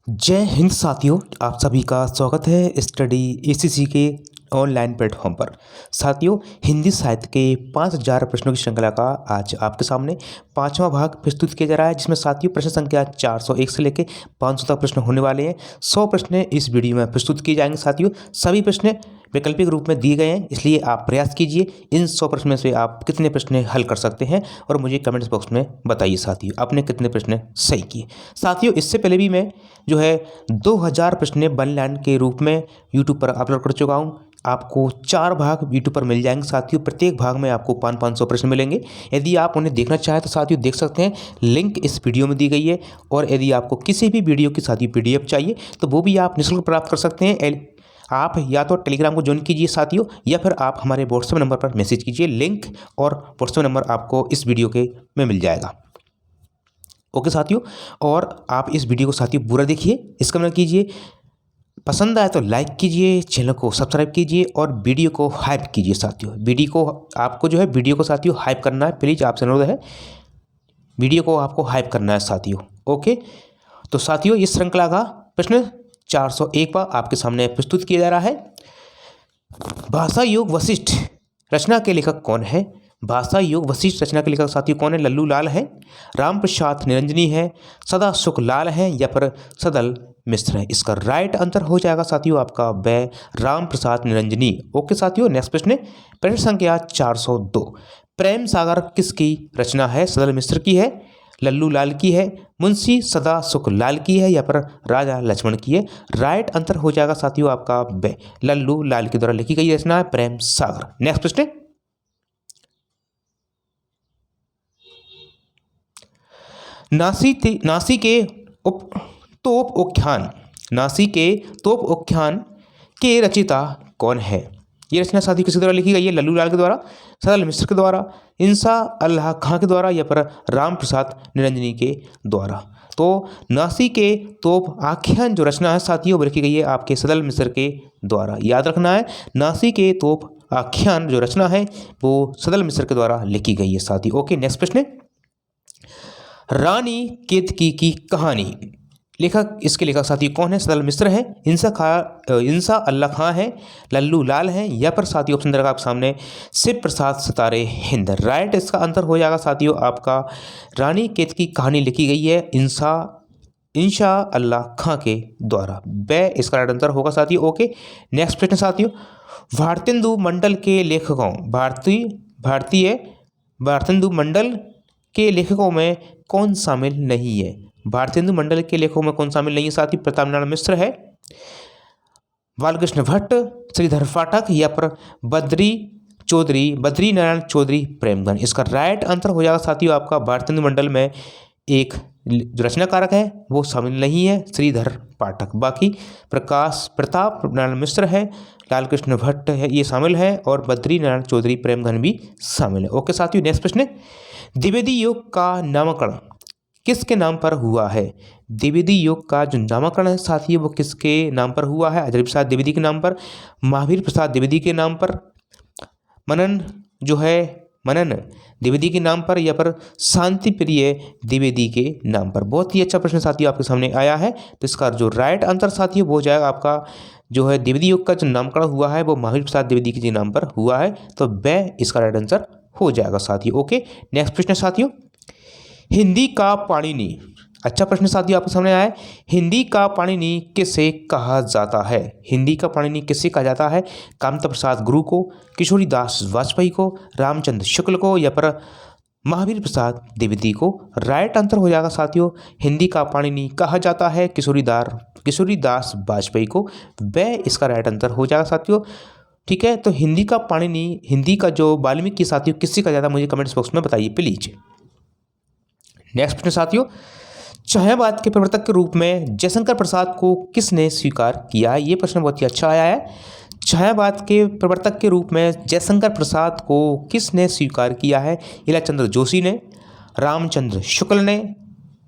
जय हिंद साथियों, आप सभी का स्वागत है स्टडी एसीसी के ऑनलाइन प्लेटफॉर्म पर। साथियों, हिंदी साहित्य के 5000 प्रश्नों की श्रृंखला का आज आपके सामने पांचवा भाग प्रस्तुत किया जा रहा है, जिसमें साथियों प्रश्न संख्या 401 से लेकर 500 तक प्रश्न होने वाले हैं। 100 प्रश्न इस वीडियो में प्रस्तुत किए जाएंगे। साथियों, सभी प्रश्न वैकल्पिक रूप में दिए गए हैं, इसलिए आप प्रयास कीजिए इन 100 प्रश्नों में से आप कितने प्रश्न हल कर सकते हैं और मुझे कमेंट्स बॉक्स में बताइए साथियों आपने कितने प्रश्न सही किए। साथियों, इससे पहले भी मैं जो है 2000 प्रश्न वन लाइन के रूप में यूट्यूब पर अपलोड कर चुका हूँ। आपको 4 भाग यूट्यूब पर मिल जाएंगे साथियों। प्रत्येक भाग में आपको 500 प्रश्न मिलेंगे। यदि आप उन्हें देखना चाहें तो साथियों देख सकते हैं, लिंक इस वीडियो में दी गई है। और यदि आपको किसी भी वीडियो की साथियों PDF चाहिए तो वो भी आप निःशुल्क प्राप्त कर सकते हैं। आप या तो टेलीग्राम को ज्वाइन कीजिए साथियों, या फिर आप हमारे व्हाट्सएप नंबर पर मैसेज कीजिए। लिंक और व्हाट्सएप नंबर आपको इस वीडियो के में मिल जाएगा। ओके साथियों, और आप इस वीडियो को साथियों पूरा देखिए, इसका मतलब कीजिए, पसंद आए तो लाइक कीजिए, चैनल को सब्सक्राइब कीजिए और वीडियो को हाइप कीजिए साथियों। वीडियो को आपको जो है वीडियो को साथियों हाइप करना है, प्लीज़ आपसे अनुरोध है, वीडियो को आपको हाइप करना है साथियों। ओके, तो साथियों इस श्रृंखला का प्रश्न 401 पर आपके सामने प्रस्तुत किया जा रहा है। भाषा योग वशिष्ठ रचना के लेखक कौन है? भाषा योग वशिष्ठ रचना के लेखक साथियों कौन है? लल्लू लाल है, राम प्रसाद निरंजनी है, सदा सुख लाल है, या फिर सदल मिश्र है। इसका राइट आंसर हो जाएगा साथियों आपका ब राम प्रसाद निरंजनी। ओके साथियों, नेक्स्ट प्रश्न संख्या 402। प्रेम सागर किसकी रचना है? सदल मिश्र की है, लल्लू लाल की है, मुंशी सदा सुख लाल की है, या फिर राजा लक्ष्मण की है। राइट आंसर हो जाएगा साथियों आपका ब लल्लू लाल के द्वारा लिखी गई रचना है प्रेम सागर। नेक्स्ट प्रश्न, नासी के तोप उख्यान के रचयिता कौन है? ये रचना साथी किसके द्वारा लिखी गई है? लल्लू लाल के द्वारा, सदल मिश्र के द्वारा, इंसा अल्लाह खां के द्वारा, या फिर राम प्रसाद निरंजनी के द्वारा। तो नासी के तोप आख्यान जो रचना है साथियों वो लिखी गई है आपके सदल मिश्र के द्वारा। याद रखना है, नासी के तोप आख्यान जो रचना है वो सदल मिश्र के द्वारा लिखी गई है साथियों। ओके, नेक्स्ट प्रश्न, रानी केतकी की कहानी इसके लेखक साथी कौन है? सदल मिश्र है, इंसा अल्लाह खां है, लल्लू लाल है, या पर साथियों ऑप्शन रहेगा आपके सामने शिव प्रसाद सितारे हिंद। राइट इसका आंसर हो जाएगा साथियों आपका रानी केतकी की कहानी लिखी गई है इंशा अल्लाह खां के द्वारा। ब इसका राइट आंसर होगा साथियों। ओके, नेक्स्ट प्रश्न साथियों, भारतेंदु मंडल के लेखकों भारतेंदु मंडल के लेखकों में कौन शामिल नहीं है? भारतेंदु मंडल के लेखकों में कौन शामिल नहीं है साथी? प्रताप नारायण मिश्र है, बालकृष्ण भट्ट, श्रीधर पाठक, या पर बद्री नारायण चौधरी प्रेमगन। इसका राइट आंसर हो जाएगा साथियों आपका भारतेंदु मंडल में एक जो रचनाकारक है वो शामिल नहीं है, श्रीधर पाठक। बाकी प्रताप नारायण मिश्र है, लालकृष्ण भट्ट है, ये शामिल है, और बद्री नारायण चौधरी प्रेमगन भी शामिल है। ओके साथियों, नेक्स्ट प्रश्न, द्विवेदी योग का नामकरण किसके नाम पर हुआ है? द्विवेदी योग का जो नामकरण है साथियों वो किसके नाम पर हुआ है? अजय प्रसाद द्विवेदी के नाम पर, महावीर प्रसाद द्विवेदी के नाम पर, मनन द्विवेदी के नाम पर, या पर शांति प्रिय द्विवेदी के नाम पर। बहुत ही अच्छा प्रश्न साथियों आपके सामने आया है। तो इसका जो राइट आंसर साथियों वो हो जाएगा आपका जो है द्विवेदी योग का जो नामकरण हुआ है वो महावीर प्रसाद द्विवेदी के नाम पर हुआ है। तो ब इसका राइट आंसर हो जाएगा साथियों। ओके, नेक्स्ट प्रश्न साथियों, हिंदी का पाणिनि, अच्छा प्रश्न साथियों आपके सामने आया है। हिंदी का पाणिनि किसे कहा जाता है? हिंदी का पाणिनि किसे कहा जाता है? कामता प्रसाद गुरु को, किशोरी दास वाजपेयी को, रामचंद्र शुक्ल को, या पर महावीर प्रसाद द्विवेदी को। राइट आंसर हो जाएगा साथियों हिंदी का पाणिनि कहा जाता है किशोरी दास वाजपेयी को। ब इसका राइट आंसर हो जाएगा साथियों। ठीक है, तो हिंदी का पाणिनि, हिंदी का जो वाल्मीकि साथियों किससे कहा जाता है मुझे कमेंट्स बॉक्स में बताइए प्लीज। नेक्स्ट प्रश्न साथियों, छायावाद के प्रवर्तक के रूप में जयशंकर प्रसाद को किसने स्वीकार किया? ये प्रश्न बहुत ही अच्छा आया है। छायावाद के प्रवर्तक के रूप में जयशंकर प्रसाद को किसने स्वीकार किया है? इलाचंद्र जोशी ने, रामचंद्र शुक्ल ने,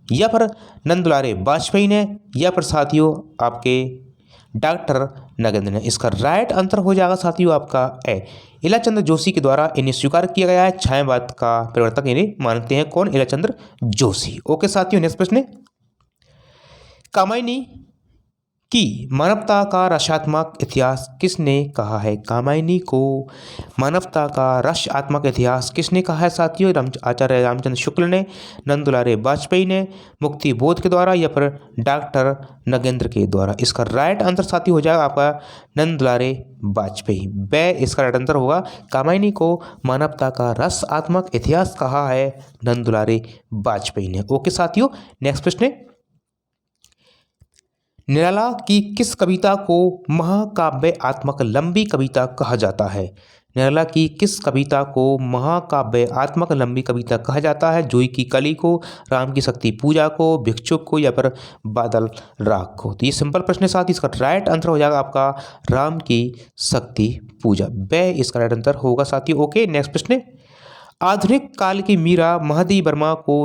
या फिर नंदुलारे वाजपेयी ने, या फिर साथियों आपके डॉक्टर नगेंद्र ने। इसका राइट आंसर हो जाएगा साथियों आपका ए इलाचंद्र जोशी के द्वारा इन्हें स्वीकार किया गया है। छायावाद का प्रवर्तक इन्हें मानते हैं कौन? इलाचंद्र जोशी। ओके साथियों, नेक्स्ट प्रश्न, कामायनी कि मानवता का रसात्मक इतिहास किसने कहा है? कामायनी को मानवता का रसात्मक इतिहास किसने कहा है साथियों? आचार्य रामचंद्र शुक्ल ने, नंदुलारे वाजपेयी ने, मुक्ति बोध के द्वारा, या फिर डॉक्टर नगेंद्र के द्वारा? इसका राइट आंसर साथी हो जाएगा आपका नंदुलारे वाजपेयी। ब इसका राइट आंसर होगा। कामायनी को मानवता का रसात्मक इतिहास कहा है नंदुलारे वाजपेयी ने। ओके साथियों, नेक्स्ट प्रश्न है, निराला की किस कविता को महाकाव्यात्मक लंबी कविता कहा जाता है? निराला की किस कविता को महाकाव्यात्मक लंबी कविता कहा जाता है? जूही की कली को, राम की शक्ति पूजा को, भिक्षुक को, या फिर बादल राग को? तो ये सिंपल प्रश्न है साथ, इसका राइट आंसर हो जाएगा आपका राम की शक्ति पूजा। ब इसका राइट आंसर होगा साथियों। ओके, नेक्स्ट प्रश्न है, आधुनिक काल की मीरा महादेवी वर्मा को,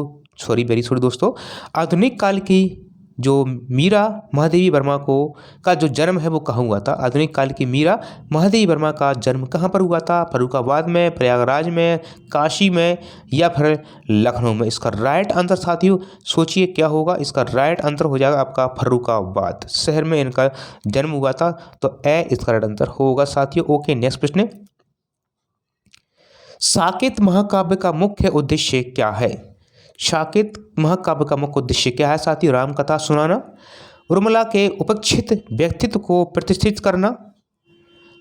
वेरी सॉरी दोस्तों, आधुनिक काल की जो मीरा महादेवी वर्मा को का जो जन्म है वो कहाँ हुआ था? आधुनिक काल की मीरा महादेवी वर्मा का जन्म कहाँ पर हुआ था? फर्रुखाबाद में, प्रयागराज में, काशी में, या फिर लखनऊ में? इसका राइट आंसर साथियों सोचिए क्या होगा? इसका राइट आंसर हो जाएगा आपका फर्रुखाबाद शहर में इनका जन्म हुआ था। तो ए इसका राइट आंसर होगा साथियों। ओके, नेक्स्ट प्रश्न, साकेत महाकाव्य का मुख्य उद्देश्य क्या है? साकेत महाकाव्य का मुख्य उद्देश्य क्या है साथियों? राम कथा सुनाना, उर्मिला के उपेक्षित व्यक्तित्व को प्रतिष्ठित करना,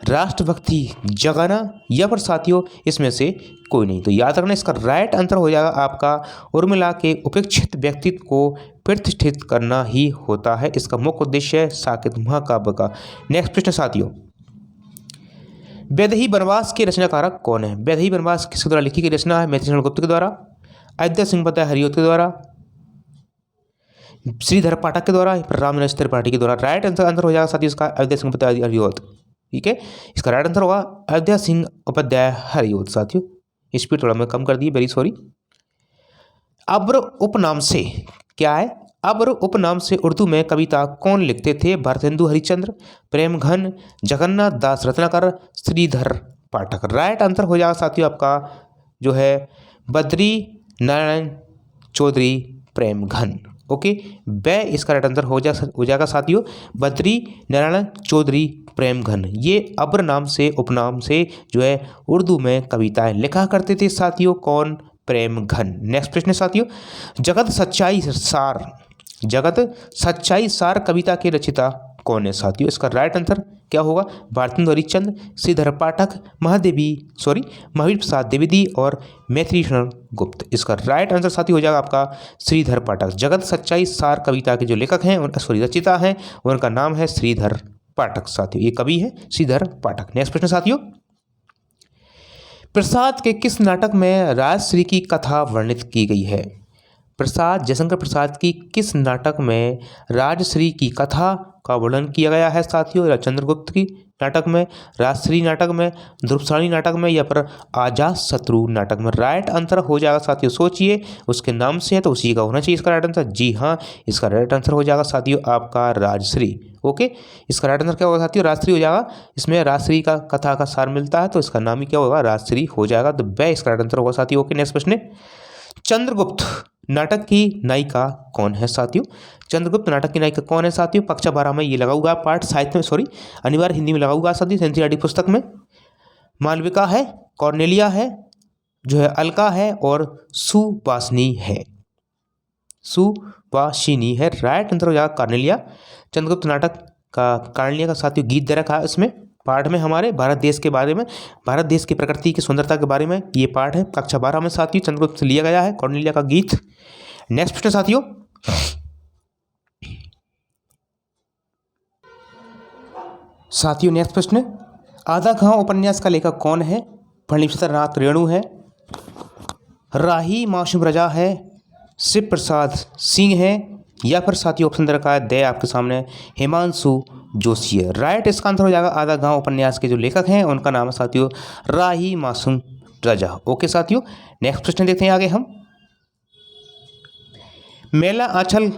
राष्ट्रभक्ति जगाना, या फिर साथियों इसमें से कोई नहीं? तो याद रखना, इसका राइट आंसर हो जाएगा आपका उर्मिला के उपेक्षित व्यक्तित्व को प्रतिष्ठित करना ही होता है। इसका मुख्य उद्देश्य है साकेत महाकाव्य का। नेक्स्ट प्रश्न साथियों, वैदेही वनवास के रचनाकारक कौन है? वैदेही वनवास किसके द्वारा लिखी गई रचना है? मैथिली गुप्त के द्वारा, अयोध्या सिंह पता हरियोत के द्वारा, श्रीधर पाठक के द्वारा, रामनरेश त्रिपाठी के द्वारा? राइट आंसर हो जाएगा साथियों इसका अयोध्या सिंह उपाध्याय हरियोत। ठीक है, इसका राइट आंसर होगा अयोध्या सिंह उपाध्याय हरियोत। साथियों स्पीड थोड़ा मैं कम कर दी, वेरी सॉरी। अब्र उपनाम से क्या है? अब्र उपनाम से उर्दू में कविता कौन लिखते थे? भारतेंदु हरिश्चंद्र, प्रेमघन, जगन्नाथ दास रत्नाकर, श्रीधर पाठक? राइट आंसर हो जाएगा साथियों आपका जो है बद्री नारायण चौधरी प्रेमघन। ओके, ब इसका राइट आंसर हो जाएगा साथियों बद्री नारायण चौधरी प्रेमघन। ये अब्र नाम से उपनाम से जो है उर्दू में कविताएं लिखा करते थे साथियों। कौन? प्रेमघन। नेक्स्ट प्रश्न साथियों, जगत सच्चाई सार कविता के रचिता कौन है साथियों? इसका राइट आंसर क्या होगा? भारतेंदु हरिश्चंद्र, श्रीधर पाठक, महावीर प्रसाद द्विवेदी और मैथिलीशरण गुप्त? इसका राइट आंसर साथी हो जाएगा आपका श्रीधर पाठक। जगत सच्चाई सार कविता के जो लेखक हैं रचिता हैं उनका नाम है श्रीधर पाठक साथियों। ये कवि है श्रीधर पाठक। नेक्स्ट प्रश्न साथियों, प्रसाद के किस नाटक में राजश्री की कथा वर्णित की गई है? जयशंकर प्रसाद की किस नाटक में राजश्री की कथा का वर्णन किया गया है साथियों? चंद्रगुप्त की नाटक में, राजश्री नाटक में, ध्रुवसानी नाटक में, या फिर अजात शत्रु नाटक में? राइट आंसर हो जाएगा साथियों सोचिए, उसके नाम से है तो उसी का होना चाहिए इसका राइट आंसर। जी हाँ, इसका राइट आंसर हो जाएगा साथियों आपका राजश्री। ओके, इसका राइट आंसर क्या होगा साथियों? राजश्री हो जाएगा। इसमें राजश्री का कथा का सार मिलता है तो इसका नाम ही क्या होगा? राजश्री हो जाएगा। तो ब इसका राइट आंसर होगा साथियों। ओके, नेक्स्ट प्रश्न, चंद्रगुप्त नाटक की नायिका कौन है साथियों? चंद्रगुप्त नाटक की नायिका कौन है साथियों? कक्षा 12 में ये लगा हुआ पाठ साहित्य में अनिवार्य हिंदी में लगा हुआ साथियों एनसीईआरटी पुस्तक में। मालविका है, कॉर्नेलिया है, जो है अलका है, और सुवासिनी है। राइट आंसर हो जाएगा कॉर्नेलिया। चंद्रगुप्त नाटक का कॉर्नेलिया का साथियों गीत दे रखा है इसमें पाठ में हमारे भारत देश के बारे में, भारत देश की प्रकृति की सुंदरता के बारे में ये पाठ है कक्षा 12 में साथियों चंद्रगुप्त से लिया गया है कॉर्नेलिया का गीत। नेक्स्ट प्रश्न साथियों नेक्स्ट प्रश्न, आधा गांव उपन्यास का लेखक कौन है? फणीभद्रनाथ रेणु है, राही मासूम रजा है, शिव प्रसाद सिंह है, या फिर साथियों ऑप्शन दे रखा है दे आपके सामने हिमांशु जोशी है। राइट इसका आंसर हो जाएगा आधा गांव उपन्यास के जो लेखक हैं उनका नाम है साथियों राही मासूम रजा। ओके साथियों, नेक्स्ट प्रश्न देखते हैं आगे हम। मेला आंचल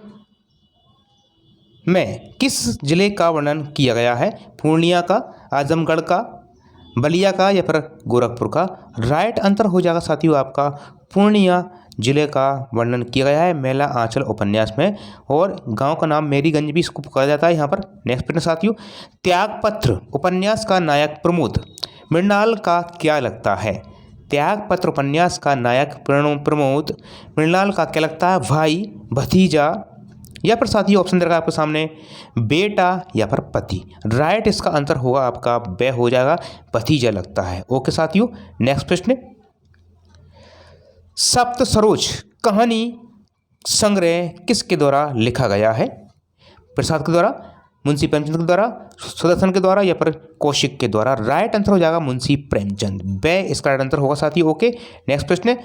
में किस जिले का वर्णन किया गया है? पूर्णिया का, आजमगढ़ का, बलिया का या फिर गोरखपुर का। राइट आंसर हो जाएगा साथियों आपका पूर्णिया जिले का वर्णन किया गया है मेला आंचल उपन्यास में, और गांव का नाम मेरीगंज भी इसको कहा जाता है यहाँ पर। नेक्स्ट प्रश्न साथियों, त्यागपत्र उपन्यास का नायक प्रमोद मृणाल का क्या लगता है? त्यागपत्र उपन्यास का नायक प्रमोद मृणाल का क्या लगता है? भाई, भतीजा, या फिर साथियों ऑप्शन दे रखा है आपके सामने बेटा या फिर पति। राइट इसका आंसर होगा आपका बे हो जाएगा, भतीजा लगता है। ओके साथियों, नेक्स्ट प्रश्न, सप्त सरोज कहानी संग्रह किसके द्वारा लिखा गया है? प्रसाद के द्वारा, मुंशी प्रेमचंद के द्वारा, सुदर्शन के द्वारा, या फिर कौशिक के द्वारा। राइट आंसर हो जाएगा मुंशी प्रेमचंद, बे इसका राइट आंसर होगा साथियों। ओके, नेक्स्ट प्रश्न,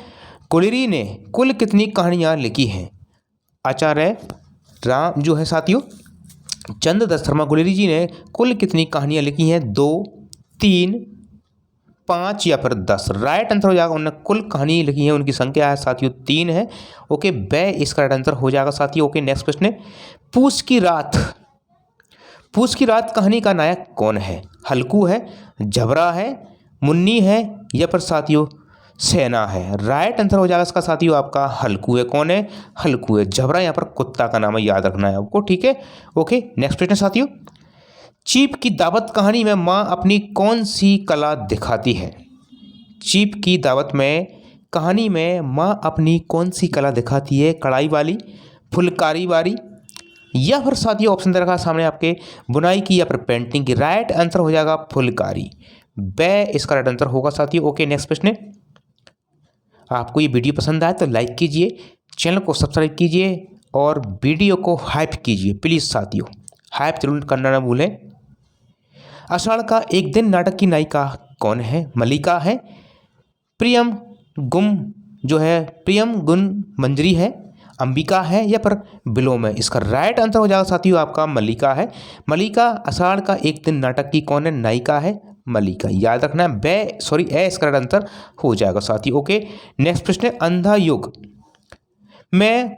गुलेरी ने कुल कितनी कहानियां लिखी हैं? आचार्य राम जो है साथियों चंद्रदत्त शर्मा गुलेरी जी ने कुल कितनी कहानियां लिखी हैं? 2, 3, 5 या फिर 10। राइट आंसर हो जाएगा उन्होंने कुल कहानी लिखी है, उनकी संख्या है साथियों 3 है। ओके, बे इसका राइट आंसर हो जाएगा साथियों। ओके, नेक्स्ट प्रश्न, पूस की रात, पूस की रात कहानी का नायक कौन है? हल्कू है, झबरा है, मुन्नी है, या फिर साथियों सेना है। राइट आंसर हो जाएगा इसका साथियों आपका हल्कू है। कौन है? हल्कू है। झबरा यहाँ पर कुत्ता का नाम है, याद रखना है आपको, ठीक है। ओके, नेक्स्ट प्रश्न साथियों, चीप की दावत कहानी में माँ अपनी कौन सी कला दिखाती है? चीप की दावत में कहानी में माँ अपनी कौन सी कला दिखाती है? कढ़ाई वाली, फुलकारी वाली, या फिर साथियों ऑप्शन दे रखा है सामने आपके बुनाई की या फिर पेंटिंग की। राइट आंसर हो जाएगा फुलकारी, बे इसका राइट आंसर होगा साथियों। ओके, नेक्स्ट प्रश्न, आपको ये वीडियो पसंद आए तो लाइक कीजिए, चैनल को सब्सक्राइब कीजिए और वीडियो को हाइप कीजिए प्लीज़ साथियों, हाइप जरूर करना ना भूलें। आषाढ़ का एक दिन नाटक की नायिका कौन है? मल्लिका है, प्रियम गुम जो है प्रियम गुण मंजरी है, अंबिका है, या पर बिलोम है। इसका राइट आंसर हो जाएगा साथियों आपका मल्लिका है। मल्लिका आषाढ़ का एक दिन नाटक की कौन है? नायिका है मल्लिका, याद रखना है। ए इसका राइट आंसर हो जाएगा साथियों। ओके, नेक्स्ट प्रश्न है, अंधा युग में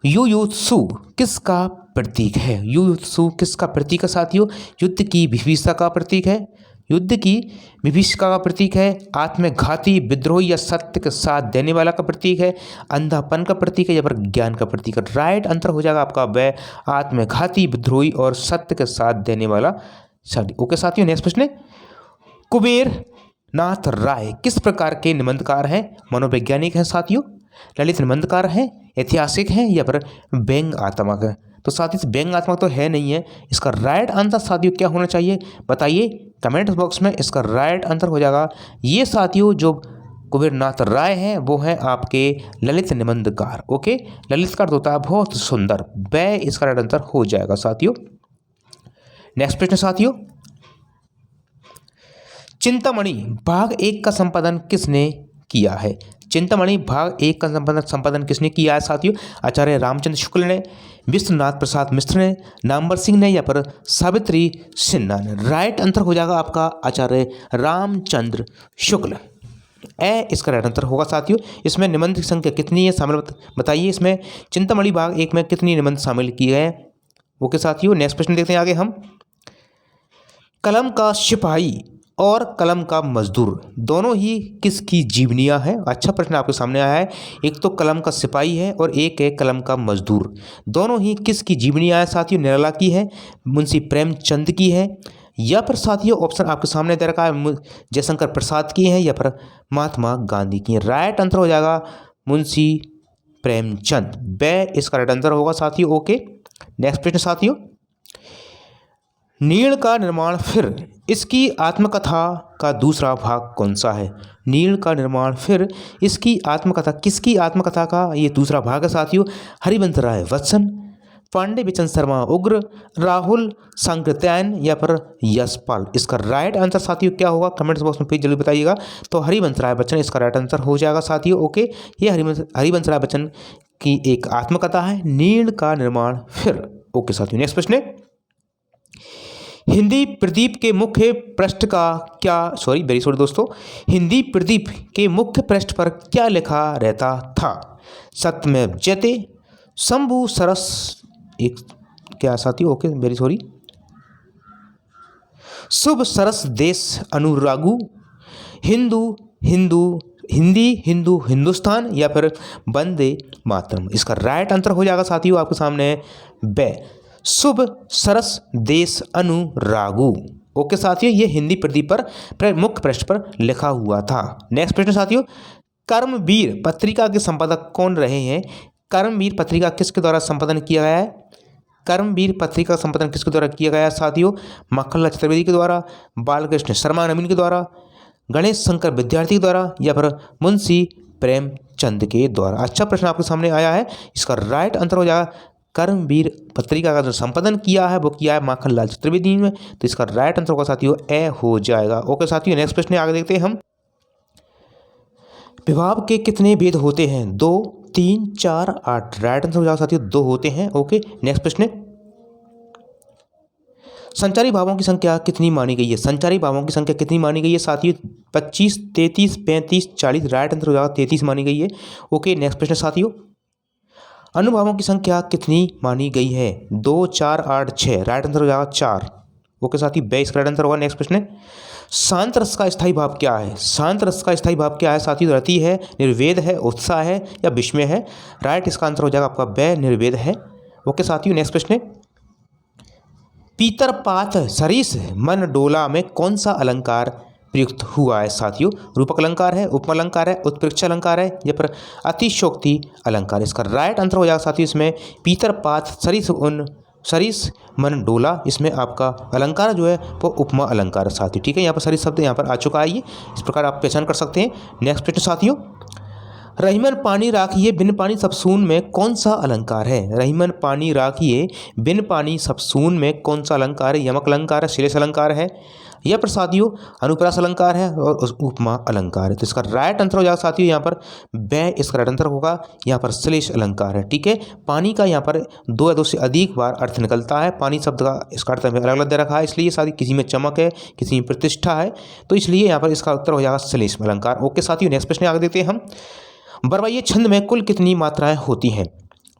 युयुत्सु किसका प्रतीक है? युयुत्सु किसका प्रतीक है साथियों? युद्ध की विभीषिका का प्रतीक है, युद्ध की विभीषिका का प्रतीक है, आत्मघाती विद्रोही या सत्य का साथ देने वाला का प्रतीक है, अंधापन का प्रतीक है, या फिर ज्ञान का प्रतीक है। राइट आंसर हो जाएगा आपका वह आत्मघाती विद्रोही और सत्य के साथ देने वाला। ओके साथियों, नेक्स्ट प्रश्न है, कुबेर नाथ राय किस प्रकार के निबंधकार हैं? मनोवैज्ञानिक हैं साथियों, ललित निबंधकार हैं, ऐतिहासिक हैं, या फिर व्यंग्यात्मक है। तो साथियों व्यंग्यात्मक तो है नहीं है, इसका राइट आंसर साथियों क्या होना चाहिए बताइए कमेंट बॉक्स में। इसका राइट आंसर हो जाएगा ये साथियों, जो कुबेर नाथ राय हैं वो हैं आपके ललित निबंधकार। ओके, ललित का अर्थ होता है बहुत सुंदर, वे इसका राइट आंसर हो जाएगा साथियों। नेक्स्ट प्रश्न साथियों, चिंतामणि भाग 1 का संपादन किसने किया है? चिंतामणि भाग 1 का संपादन किसने किया है साथियों? आचार्य रामचंद्र शुक्ल ने, विश्वनाथ प्रसाद मिश्र ने, नामवर सिंह ने, या पर सावित्री सिन्हा ने। राइट आंसर हो जाएगा आपका आचार्य रामचंद्र शुक्ल, ए इसका राइट आंसर होगा साथियों। इसमें निबंध की संख्या कितनी है शामिल बताइए, इसमें चिंतामणि भाग 1 में कितनी निबंध शामिल किए गए हैं? ओके साथियों, नेक्स्ट प्रश्न देखते हैं आगे हम, कलम का सिपाही और कलम का मजदूर दोनों ही किसकी जीवनियाँ हैं? अच्छा प्रश्न आपके सामने आया है। एक तो कलम का सिपाही है और एक है कलम का मजदूर, दोनों ही किसकी जीवनियाँ हैं साथियों? निराला की है, मुंशी प्रेमचंद की है, या फिर साथियों ऑप्शन आपके सामने दे रखा है जयशंकर प्रसाद की है, या फिर महात्मा गांधी की है। राइट आंसर हो जाएगा मुंशी प्रेमचंद, वे इसका राइट आंसर होगा साथियों। ओके, नेक्स्ट प्रश्न साथियों, नील का निर्माण फिर इसकी आत्मकथा का दूसरा भाग कौन सा है? नील का निर्माण फिर इसकी आत्मकथा किसकी आत्मकथा का ये दूसरा भाग है साथियों? हरिवंश राय बच्चन, पांडे बिचन शर्मा उग्र, राहुल सांकृत्यायन, या फिर यशपाल। इसका राइट आंसर साथियों क्या होगा कमेंट्स बॉक्स में प्लीज जल्दी बताइएगा। तो हरिवंश राय बच्चन इसका राइट आंसर हो जाएगा साथियों। ओके, ये हरिवंश राय बच्चन की एक आत्मकथा है, नील का निर्माण फिर। ओके साथियों, नेक्स्ट प्रश्न, हिंदी प्रदीप के मुख्य पृष्ठ का क्या दोस्तों, हिंदी प्रदीप के मुख्य पृष्ठ पर क्या लिखा रहता था? सत्यमेव जयते, शंभु सरस, एक क्या साथियों, ओके वेरी सॉरी, शुभ सरस देश अनुरागु, हिंदू हिंदू हिंदी हिंदू हिंदुस्तान, या फिर वंदे मातरम। इसका राइट आंसर हो जाएगा साथियों आपके सामने बे, शुभ सरस देश अनुरागु। ओके साथियों, ये हिंदी प्रदीप पर मुख्य पृष्ठ पर लिखा हुआ था। नेक्स्ट प्रश्न साथियों, कर्मवीर पत्रिका के संपादक कौन रहे हैं? कर्मवीर पत्रिका किसके द्वारा संपादन किया गया है? कर्मवीर पत्रिका का संपादन किसके द्वारा किया गया है साथियों? माखनलाल चतुर्वेदी के द्वारा, बालकृष्ण शर्मा नवीन के द्वारा, गणेश शंकर विद्यार्थी के द्वारा, या फिर मुंशी प्रेमचंद के द्वारा। अच्छा प्रश्न आपके सामने आया है। इसका राइट आंसर हो जाएगा कर्मवीर पत्रिका का जो संपादन किया है वो किया है माखनलाल चतुर्वेदी ने, तो इसका राइट आंसर होगा साथियों ए हो जाएगा। ओके साथियों, नेक्स्ट प्रश्न आगे देखते हैं हम। विभाव के कितने भेद होते हैं? 2, 3, 4, 8। राइट आंसर हो जाएगा साथियों 2 होते हैं। ओके, नेक्स्ट प्रश्न, संचारी भावों की संख्या कितनी मानी गई है? संचारी भावों की संख्या कितनी मानी गई है साथियों? 25, 33, 35, 40। राइट आंसर हो जाएगा 33 मानी गई है। ओके, नेक्स्ट प्रश्न साथियों, अनुभावों की संख्या कितनी मानी गई है? 2, 4, 8, 6। राइट आंसर हो जाएगा 4। ओके साथियों, 22 का राइट आंसर होगा। नेक्स्ट प्रश्न, शांत रस का स्थायी भाव क्या है? शांत रस का स्थायी भाव क्या है साथियों? रति है, निर्वेद है, उत्साह है, या विस्मय है? राइट, इसका आंसर हो जाएगा आपका बे, निर्वेद है। ओके साथियों, नेक्स्ट प्रश्न, पीतर पात सरिस मन डोला में कौन सा अलंकार प्रयुक्त हुआ है साथियों? रूपक अलंकार है, उपमालंकार है, उत्प्रेक्षा अलंकार है, या फिर अतिशयोक्ति अलंकार? इसका राइट आंसर हो जाएगा साथियों इसमें पीतर पात सरिस मन डोला। इसमें आपका अलंकार जो है वो उपमा अलंकार है साथियों। ठीक है, यहाँ पर सरिस शब्द यहाँ पर आ चुका है, ये इस प्रकार आप पहचान कर सकते हैं। नेक्स्ट प्रश्न साथियों, रहीमन पानी राखिए बिन पानी सब सून में कौन सा अलंकार है? रहीमन पानी राखिए बिन पानी सब सून में कौन सा अलंकार है? यमक अलंकार है, श्लेष अलंकार है, या फिर साथियों अनुप्रास अलंकार है और उपमा अलंकार है? तो इसका राइट आंसर हो जाएगा साथियों यहाँ पर बे, इसका राइट आंसर होगा यहाँ पर श्लेष अलंकार है। ठीक है, पानी का यहाँ पर 2 या 2 से अधिक बार अर्थ निकलता है। पानी शब्द का इसका अर्थ अलग अलग दे रखा है, इसलिए साथियों किसी में चमक है, किसी में प्रतिष्ठा है, तो इसलिए यहाँ पर इसका उत्तर हो जाएगा श्लेष अलंकार। ओके साथियों, नेक्स्ट प्रश्न आगे देखते हैं हम। बरवैया छंद में कुल कितनी मात्राएं होती हैं?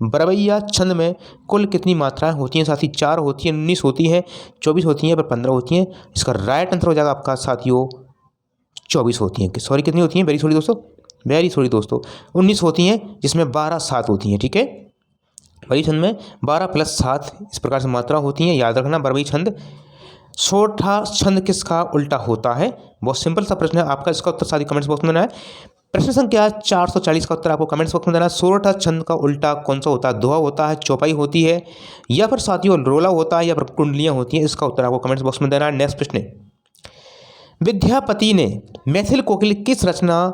बरवैया छंद में कुल कितनी मात्राएं होती हैं साथी? 4 होती हैं, 19 होती हैं, 24 होती हैं, पर 15 होती हैं? इसका राइट आंसर हो जाएगा आपका साथियों 24 होती हैं। सॉरी, कितनी होती हैं? वेरी सॉरी दोस्तों 19 होती हैं, जिसमें 12 7 होती हैं। ठीक है, बरवैया छंद में 12 + 7 इस प्रकार से मात्रा होती हैं, याद रखना। बरवैया छंद, सोरठा छंद किसका उल्टा होता है? बहुत सिंपल सा प्रश्न है आपका, इसका उत्तर साथी कमेंट्स बॉक्स में देना है। प्रश्न संख्या 440 का उत्तर आपको कमेंट्स बॉक्स में देना है। सोरठा छंद का उल्टा कौन सा होता है? दोहा होता है, चौपाई होती है, या फिर साथियों रोला होता है, या फिर कुंडलियां होती हैं? इसका उत्तर आपको कमेंट्स बॉक्स में देना है। नेक्स्ट प्रश्न, विद्यापति ने मैथिल कोकिल किस रचना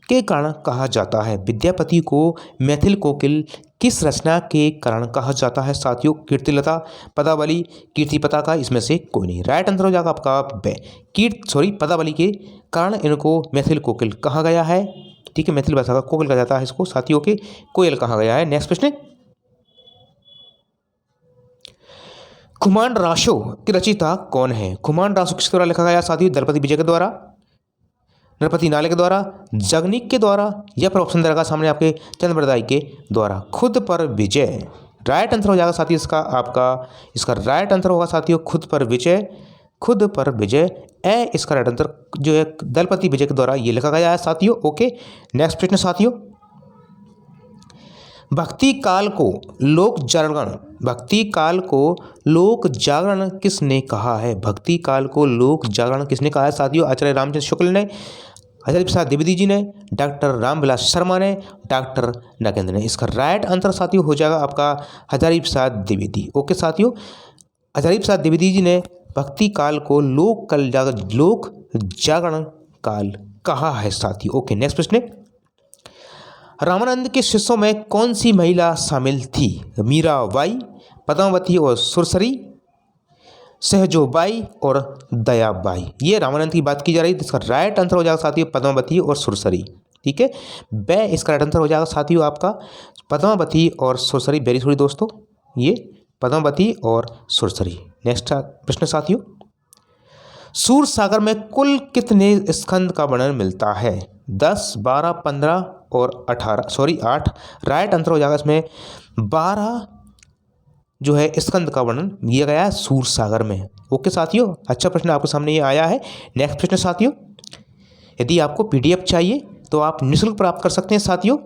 के कारण कहा जाता है? विद्यापति को मैथिल कोकिल किस रचना के कारण कहा जाता है साथियों? कीर्तिलता, पदावली, कीर्ति पताका, इसमें से कोई नहीं। राइट आंसर हो जाएगा आपका पदावली के कारण इनको मैथिल कोकिल कहा गया है। ठीक है, मैथिल भाषा का कोकिल कहा जाता है इसको साथियों के कोयल कहा गया है। नेक्स्ट प्रश्न, खुमान राशो की रचयिता कौन है? खुमान राशो किसके द्वारा लिखा गया साथियों? दलपति विजय के द्वारा, नरपति नाले के द्वारा, जगनीक के द्वारा, या फिर ऑप्शन दे रखा सामने आपके चंद्रबरदाई के द्वारा? खुद पर विजय। राइट आंसर हो जाएगा साथियों इसका राइट आंसर होगा साथियों खुद पर विजय। इसका राइट आंसर जो है दलपति विजय के द्वारा ये लिखा गया है साथियों। ओके, नेक्स्ट प्रश्न साथियों, भक्ति काल को लोक जागरण किसने कहा है? भक्ति काल को लोक जागरण किसने कहा है साथियों? आचार्य रामचंद्र शुक्ल ने, हजारी प्रसाद द्विवेदी जी ने, डॉक्टर रामविलास शर्मा ने, डॉक्टर नगेंद्र ने? इसका राइट आंसर साथियों हो जाएगा आपका हजारी प्रसाद द्विवेदी। ओके साथियों, हजारी प्रसाद द्विवेदी जी ने भक्ति काल को लोक जागरण काल कहा है साथियों। ओके, नेक्स्ट प्रश्न, रामानंद के शिष्यों में कौन सी महिला शामिल थी? मीराबाई, पद्मावती और सुरसरी, सहजोबाई और दयाबाई? ये रामानंद की बात की जा रही है, इसका राइट आंसर हो जाएगा साथियों पद्मावती और सुरसरी। ठीक है, बे इसका राइट आंसर हो जाएगा साथियों आपका पद्मावती और सुरसरी। वेरी सॉरी दोस्तों, ये पद्मावती और सुरसरी। नेक्स्ट प्रश्न साथियों, सूर सागर में कुल कितने स्कंद का वर्णन मिलता है? 10, 12, 15 और 8। राइट आंसर हो जाएगा इसमें 12 जो है स्कंद का वर्णन दिया गया है सूर सागर में। ओके साथियों, अच्छा प्रश्न आपके सामने ये आया है। नेक्स्ट प्रश्न साथियों, यदि आपको पीडीएफ चाहिए तो आप निःशुल्क प्राप्त कर सकते हैं साथियों।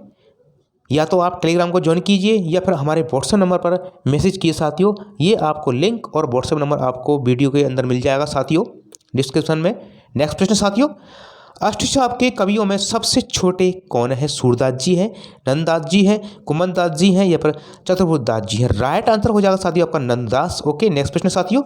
या तो आप टेलीग्राम को ज्वाइन कीजिए या फिर हमारे व्हाट्सएप नंबर पर मैसेज किए साथियों। ये आपको लिंक और व्हाट्सएप नंबर आपको वीडियो के अंदर मिल जाएगा साथियों, डिस्क्रिप्शन में। नेक्स्ट प्रश्न साथियों, अष्टचाप के कवियों में सबसे छोटे कौन है? सूरदास जी हैं, नंददास जी हैं, कुमनदास जी हैं या फिर चतुर्भुजदास जी हैं? राइट आंसर हो जाएगा साथियों आपका नंददास। ओके, नेक्स्ट प्रश्न साथियों,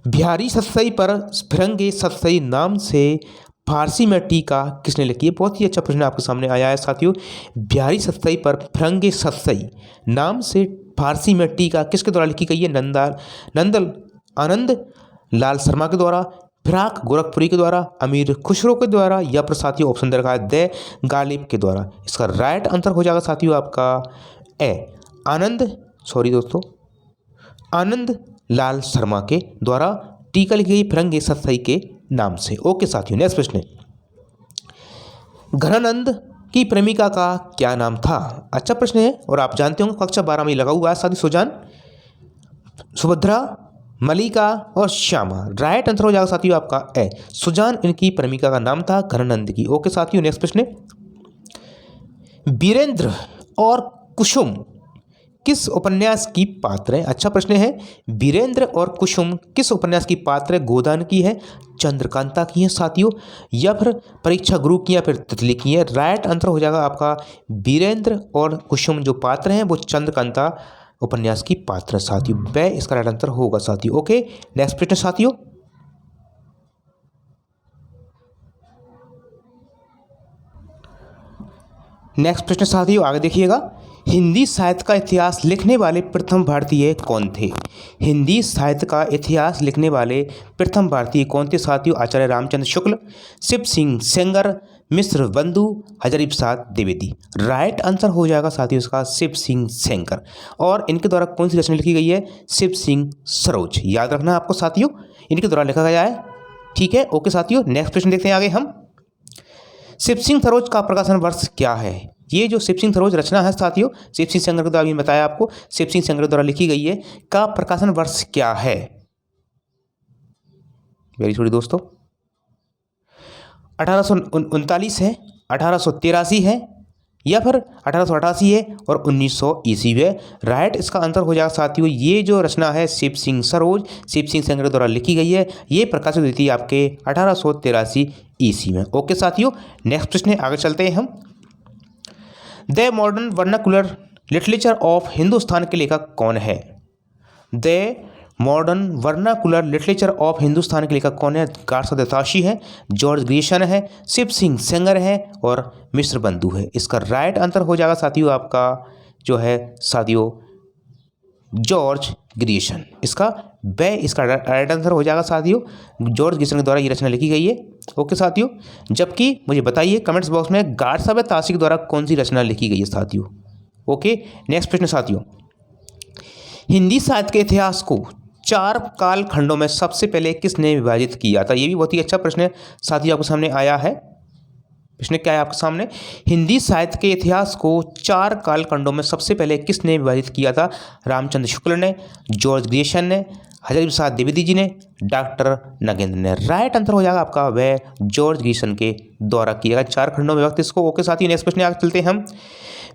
बिहारी सतसई पर फिरंगे सतसई नाम से फारसी में टीका किसने लिखी है? बहुत ही अच्छा प्रश्न आपके सामने आया है साथियों। बिहारी सतसई पर फिरंगे सतसई नाम से फारसी में टीका किसके द्वारा लिखी गई है? नंदल आनंद लाल शर्मा के द्वारा, फिराक गोरखपुरी के द्वारा, अमीर खुसरो के द्वारा या फिर साथियों ऑप्शन दे रखा है द गालिब के द्वारा। इसका राइट आंसर हो जाएगा साथियों आपका आनंद लाल शर्मा के द्वारा टीका लिखी गई फिरंगे सतसई के नाम से। ओके साथियों, नेक्स्ट प्रश्न, घनानंद की प्रेमिका का क्या नाम था? अच्छा प्रश्न है और आप जानते होंगे कक्षा 12 में लगा हुआ है साथी। सुजान, सुभद्रा, मलिका और श्यामा। राइट आंसर हो जाएगा साथियों आपका सुजान इनकी प्रेमिका का नाम था घनानंद की। ओके साथियों, नेक्स्ट प्रश्न, वीरेंद्र और कुसुम किस उपन्यास की पात्र है? अच्छा प्रश्न है, वीरेंद्र और कुसुम किस उपन्यास की पात्र है? गोदान की है, चंद्रकांता की है साथियों या फिर परीक्षा गुरु की या फिर तितली की है? राइट आंसर हो जाएगा आपका वीरेंद्र और कुसुम जो पात्र हैं वो चंद्रकांता उपन्यास की पात्र है साथियों। वह इसका राइट आंसर होगा साथियों। ओके, नेक्स्ट प्रश्न साथियों, आगे देखिएगा, हिंदी साहित्य का इतिहास लिखने वाले प्रथम भारतीय कौन थे? हिंदी साहित्य का इतिहास लिखने वाले प्रथम भारतीय कौन थे साथियों? आचार्य रामचंद्र शुक्ल, शिव सिंह सेंगर, मिश्र बंधु, हजारीप्रसाद द्विवेदी। राइट आंसर हो जाएगा साथियों इसका शिव सिंह सेंगर। और इनके द्वारा कौन सी रचना लिखी गई है? शिव सिंह सरोज। याद रखना आपको साथियों, इनके द्वारा लिखा गया है। ठीक है, ओके साथियों, नेक्स्ट प्रश्न देखते हैं आगे हम। शिव सिंह सरोज का प्रकाशन वर्ष क्या है? ये जो शिव सिंह सरोज रचना है साथियों, शिव सिंह सेंगर के द्वारा भी बताया आपको, शिव सिंह सेंगर द्वारा लिखी गई है, का प्रकाशन वर्ष क्या है? वेरी सॉरी दोस्तों, 1839 है, 1883 है या फिर 1888 है और 1900 ईस्वी है। राइट इसका आंसर हो जाएगा साथियों ये जो रचना है शिव सिंह सरोज शिव सिंह सेंगर द्वारा लिखी गई है, ये प्रकाशित हुई थी आपके 1883 ईस्वी में। ओके साथियों, नेक्स्ट प्रश्न आगे चलते हैं हम। The modern vernacular literature of Hindustan के लेखक कौन है? The modern vernacular literature of Hindustan के लेखक कौन है? गार्सा दत्ताशी है, जॉर्ज ग्रीशन है, शिव सिंह सेंगर है और मिश्र बंधु है। इसका राइट आंसर हो जाएगा साथियों आपका जो है साथियों जॉर्ज ग्रीशन। इसका राइट आंसर हो जाएगा साथियों जॉर्ज ग्रीशन के द्वारा ये रचना लिखी गई है। ओके साथियों, जबकि मुझे बताइए कमेंट्स बॉक्स में गार्सा दत्ताशी के द्वारा कौन सी रचना लिखी गई है साथियों। ओके, नेक्स्ट प्रश्न साथियों, हिंदी साहित्य के इतिहास को 4 काल खंडों में सबसे पहले किसने विभाजित किया था? ये भी बहुत ही अच्छा प्रश्न है साथियों आपके सामने आया है। प्रश्न क्या है आपके सामने? हिंदी साहित्य के इतिहास को 4 काल खंडों में सबसे पहले किसने विभाजित किया था? रामचंद्र शुक्ल ने, जॉर्ज ग्रीशन ने, हजारीप्रसाद द्विवेदी जी ने, डॉक्टर नगेंद्र ने। राइट आंसर हो जाएगा आपका वह जॉर्ज ग्रीशन के द्वारा किया गया 4 खंडों में विभक्त इसको। ओके साथियों, नेक्स्ट प्रश्न आगे चलते हैं हम।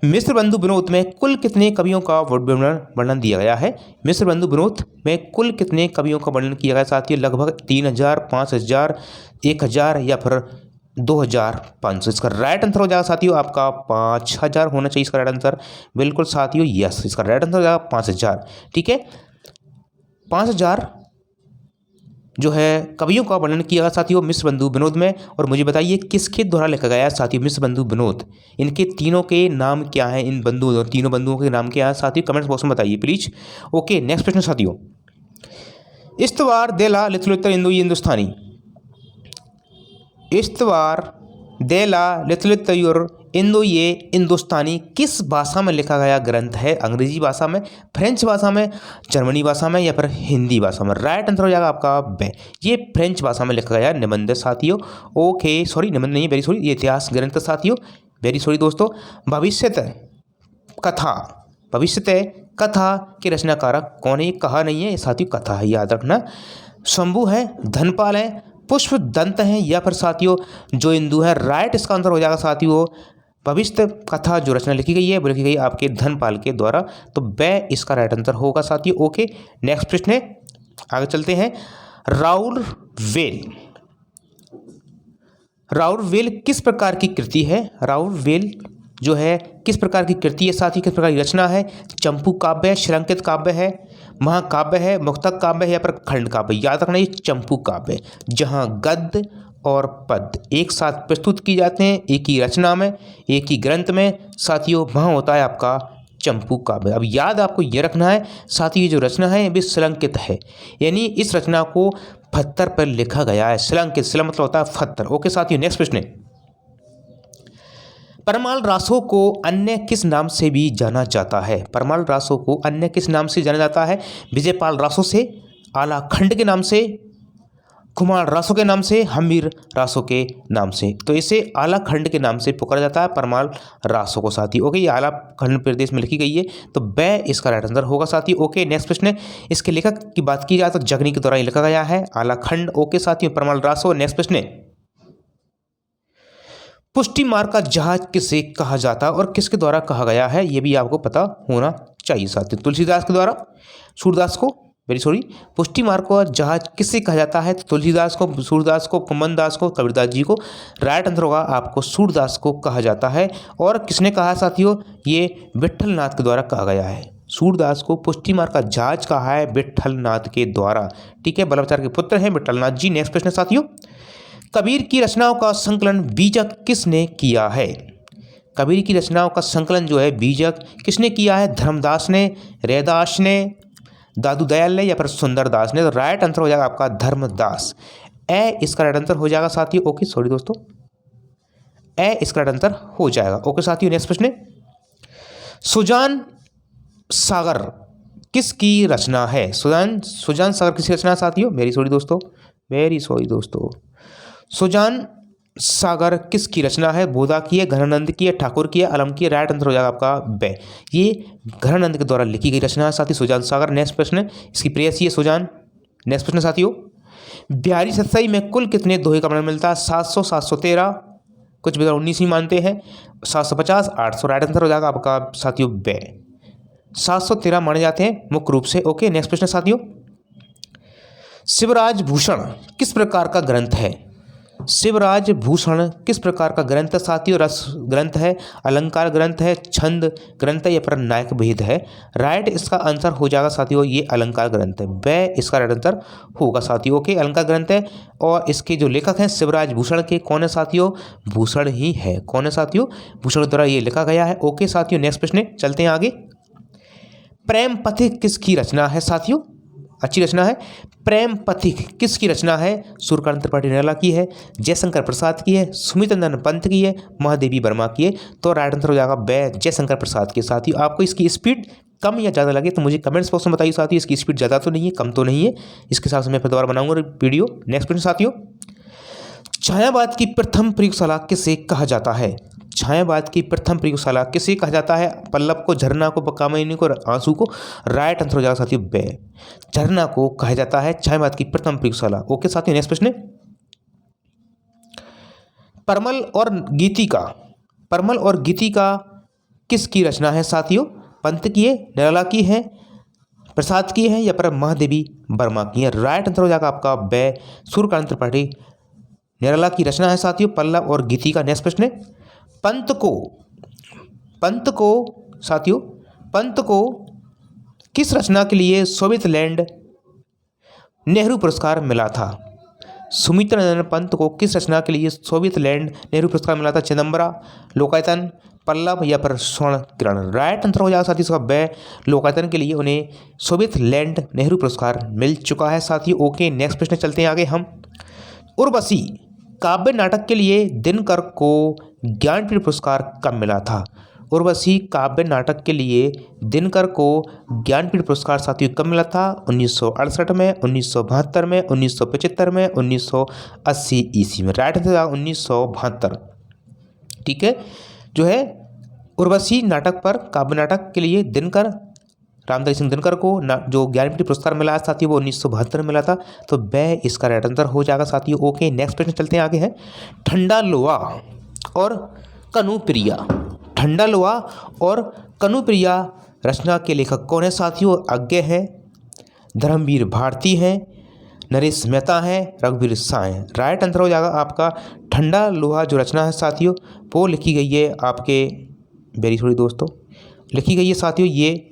मिश्र बंधु विनोद में कुल कितने कवियों का वर्णन दिया गया है? मिश्र बंधु विनोद में कुल कितने कवियों का वर्णन किया गया साथियों? लगभग 3000, 5000, 1000 या फिर 2500। इसका राइट आंसर हो जाएगा साथियों आपका 5000 होना चाहिए इसका राइट आंसर। बिल्कुल साथियों, यस, इसका राइट आंसर हो जाएगा 5000। ठीक है, 5000 जो है कवियों का वर्णन किया गया साथियों मिश्र बंधु विनोद में। और मुझे बताइए किसके द्वारा लिखा गया है साथियों मिश्र बंधु विनोद? इनके तीनों के नाम क्या हैं? इन बंधुओं तीनों बंधुओं के नाम क्या है साथियों? कमेंट्स बॉक्स में बताइए प्लीज। ओके, नेक्स्ट प्रश्न साथियों, इस्तवार देला लिथुलितर हिंदुस्तानी, इस्तवार देला लिथुलितर ये हिंदुस्तानी किस भाषा में लिखा गया ग्रंथ है? अंग्रेजी भाषा में, फ्रेंच भाषा में, जर्मनी भाषा में या फिर हिंदी भाषा में? राइट आंसर हो जाएगा आपका ये फ्रेंच भाषा में लिखा गया निबंध है साथियों। ओके, सॉरी निबंध नहीं, वेरी सॉरी, ये इतिहास ग्रंथ है साथियों, वेरी सॉरी दोस्तों। भविष्यत कथा कथा के रचनाकारक कौन है? ये कहा नहीं है, ये साथियों कथा है, याद रखना। शंभु है, धनपाल है, पुष्प दंत है या फिर साथियों जो इंदु है। राइट इसका आंसर हो जाएगा साथियों भविष्य कथा जो रचना लिखी गई है वो लिखी गई आपके धनपाल के द्वारा, तो ब इसका राइट आंसर होगा साथियों। ओके, नेक्स्ट प्रश्न है, आगे चलते हैं। राउरवेल किस प्रकार की कृति है? राउरवेल जो है किस प्रकार की कृति है साथ ही किस प्रकार की रचना है? चंपू काव्य है, श्रृंखलित काव्य है, महाकाव्य है, मुक्तक काव्य है या फिर खंड काव्य? याद रखना ये चंपू काव्य, जहाँ गद्य और पद एक साथ प्रस्तुत किए जाते हैं एक ही रचना में, एक ही ग्रंथ में साथियों, वहाँ होता है आपका चंपू काव्य। अब याद आपको ये रखना है साथियों, ये जो रचना है ये श्रृंखलित है, यानी इस रचना को पत्थर पर लिखा गया है। श्रृंखलित, शिला मतलब होता है पत्थर। ओके साथियों, नेक्स्ट प्रश्न है। परमाल रासों को अन्य किस नाम से भी जाना जाता है? परमाल रासों को अन्य किस नाम से जाना जाता है? विजयपाल रासों से, आला खंड के नाम से, कुमार रासों के नाम से, हमीर रासों के नाम से। तो इसे आला खंड के नाम से पुकारा जाता है परमाल रासों को साथी। ओके, ये आला खंड प्रदेश में लिखी गई है, तो ब इसका राइट आंसर होगा साथी। ओके, नेक्स्ट प्रश्न है। इसके लेखक की बात की जाए तो जगनी के द्वारा लिखा गया है आला खंड। ओके साथियों, परमाल रासों। नेक्स्ट प्रश्न है। पुष्टि मार्ग का जहाज किसे कहा जाता है और किसके द्वारा कहा गया है? ये भी आपको पता होना चाहिए साथियों। तुलसीदास के द्वारा, सूरदास को, पुष्टि मार्ग का जहाज किससे कहा जाता है? तो तुलसीदास को, सूरदास को, कुमन दास को, कबीरदास जी को। राइट आंसर होगा आपको सूरदास को कहा जाता है। और किसने कहा साथियों? ये विट्ठलनाथ के द्वारा कहा गया है। सूरदास को पुष्टि मार्ग का जहाज कहा है विट्ठलनाथ के द्वारा। ठीक है, बल्लभाचार्य के पुत्र हैं विट्ठलनाथ जी। नेक्स्ट प्रश्न साथियों। कबीर की रचनाओं का संकलन बीजक किसने किया है? कबीर की रचनाओं का संकलन जो है बीजक किसने किया है? धर्मदास ने, रैदास ने, दादू दयाल ने या फिर सुंदरदास ने। तो राइट आंसर हो जाएगा आपका धर्मदास। ए इसका राइट आंसर हो जाएगा साथियों। ओके सॉरी दोस्तों, ए इसका राइट आंसर हो जाएगा। ओके साथियों, नेक्स्ट प्रश्न। सुजान सागर किसकी रचना है? सुजान सागर किसकी रचना है साथियों? वेरी सॉरी दोस्तों, सुजान सागर किसकी रचना है? बोधा की है, घनानंद की है, ठाकुर की है, अलम की है। राइट आंसर हो जाएगा आपका ब। ये घनानंद के द्वारा लिखी गई रचना है साथी सुजान सागर। नेक्स्ट प्रश्न, इसकी प्रेयसी है सुजान। नेक्स्ट प्रश्न साथियों। बिहारी सत्साई में कुल कितने दोहे का वर्णन मिलता है? 700, 713, कुछ भी 19 ही मानते हैं, 750, 800। राइट आंसर हो जाएगा आपका साथियों ब। 713 माने जाते हैं मुख्य रूप से। ओके, नेक्स्ट प्रश्न साथियों। शिवराज भूषण किस प्रकार का ग्रंथ है? शिवराज भूषण किस प्रकार का ग्रंथ साथियों? रस ग्रंथ है, अलंकार ग्रंथ है, छंद ग्रंथ है या फिर नायक भेद है? राइट इसका आंसर हो जाएगा साथियों ये अलंकार ग्रंथ है। ब इसका राइट आंसर होगा साथियों। ओके, अलंकार ग्रंथ है और इसके जो लेखक हैं शिवराज भूषण के, कौन है साथियों? भूषण ही है। कौन है साथियों? भूषण के द्वारा ये लिखा गया है। ओके साथियों, नेक्स्ट प्रश्न चलते हैं आगे। प्रेम पथिक किसकी रचना है साथियों? अच्छी रचना है। प्रेम पथिक किसकी रचना है? सूर्यकांत त्रिपाठी निराला की है, जयशंकर प्रसाद की है, सुमित नंदन पंत की है, महादेवी वर्मा की है। तो राइट आंसर हो जाएगा ब, जयशंकर प्रसाद के। साथ ही आपको इसकी स्पीड कम या ज़्यादा लगे तो मुझे कमेंट्स बॉक्स में बताइए साथियों। इसकी स्पीड ज़्यादा तो नहीं है, कम तो नहीं है, इसके हिसाब से मैं फिर दोबारा बनाऊंगा वीडियो। नेक्स्ट प्रश्न साथियों। छायावाद की प्रथम प्रयोगशाला किसे कहा जाता है? छायावाद की प्रथम प्रयोगशाला किसे कहा जाता है? पल्लव को, झरना को, कामिनी को, आंसू को। राइट आंसर हो जाएगा साथियों ब, झरना को कहा जाता है छायावाद की प्रथम प्रयोगशाला। ओके साथियों, नेक्स्ट प्रश्न। परमल और गीतिका किसकी रचना है साथियों? पंत की है, निराला की है, प्रसाद की है या पर महादेवी वर्मा की है? राइट आंसर हो जाएगा आपका ब, सूर्यकांत त्रिपाठी निराला की रचना है साथियों पल्लव और गीतिका। नेक्स्ट प्रश्न। पंत को किस रचना के लिए सोवियतलैंड नेहरू पुरस्कार मिला था? सुमित्रानंदन पंत को किस रचना के लिए सोवियतलैंड नेहरू पुरस्कार मिला था? चिदंबरा, लोकायतन, पल्लव या पर स्वर्ण किरण? राइट आंसर हो जाएगा साथियों इसका ब, लोकायतन के लिए उन्हें सोवियतलैंड नेहरू पुरस्कार मिल चुका है साथियों। ओके, नेक्स्ट प्रश्न चलते हैं आगे हम। उर्वशी काव्य नाटक के लिए दिनकर को ज्ञानपीठ पुरस्कार कब मिला था? उर्वशी काव्य नाटक के लिए दिनकर को ज्ञानपीठ पुरस्कार साथियों कब मिला था? 1968 में, 1972 में, 1975 में, 1980 ईस्वी में। Right answer 1972। ठीक है, जो है उर्वशी नाटक पर, काव्य नाटक के लिए दिनकर रामधारी सिंह दिनकर को जो ज्ञानपीठ पुरस्कार मिला है साथियों वो 1972 में मिला था। तो ब इसका राइट आंसर हो जाएगा साथियों। ओके, नेक्स्ट प्रश्न चलते हैं आगे है ठंडा लोआ और कनुप्रिया। ठंडा लोआ और कनुप्रिया रचना के लेखक कौन है साथियों? अज्ञे हैं, धर्मवीर भारती हैं, नरेश मेहता हैं, रघुवीर शाह हैं। राइट आंसर हो जाएगा आपका ठंडा लोहा जो रचना है साथियों वो लिखी गई है आपके वेरी सॉरी दोस्तों लिखी गई है साथियों ये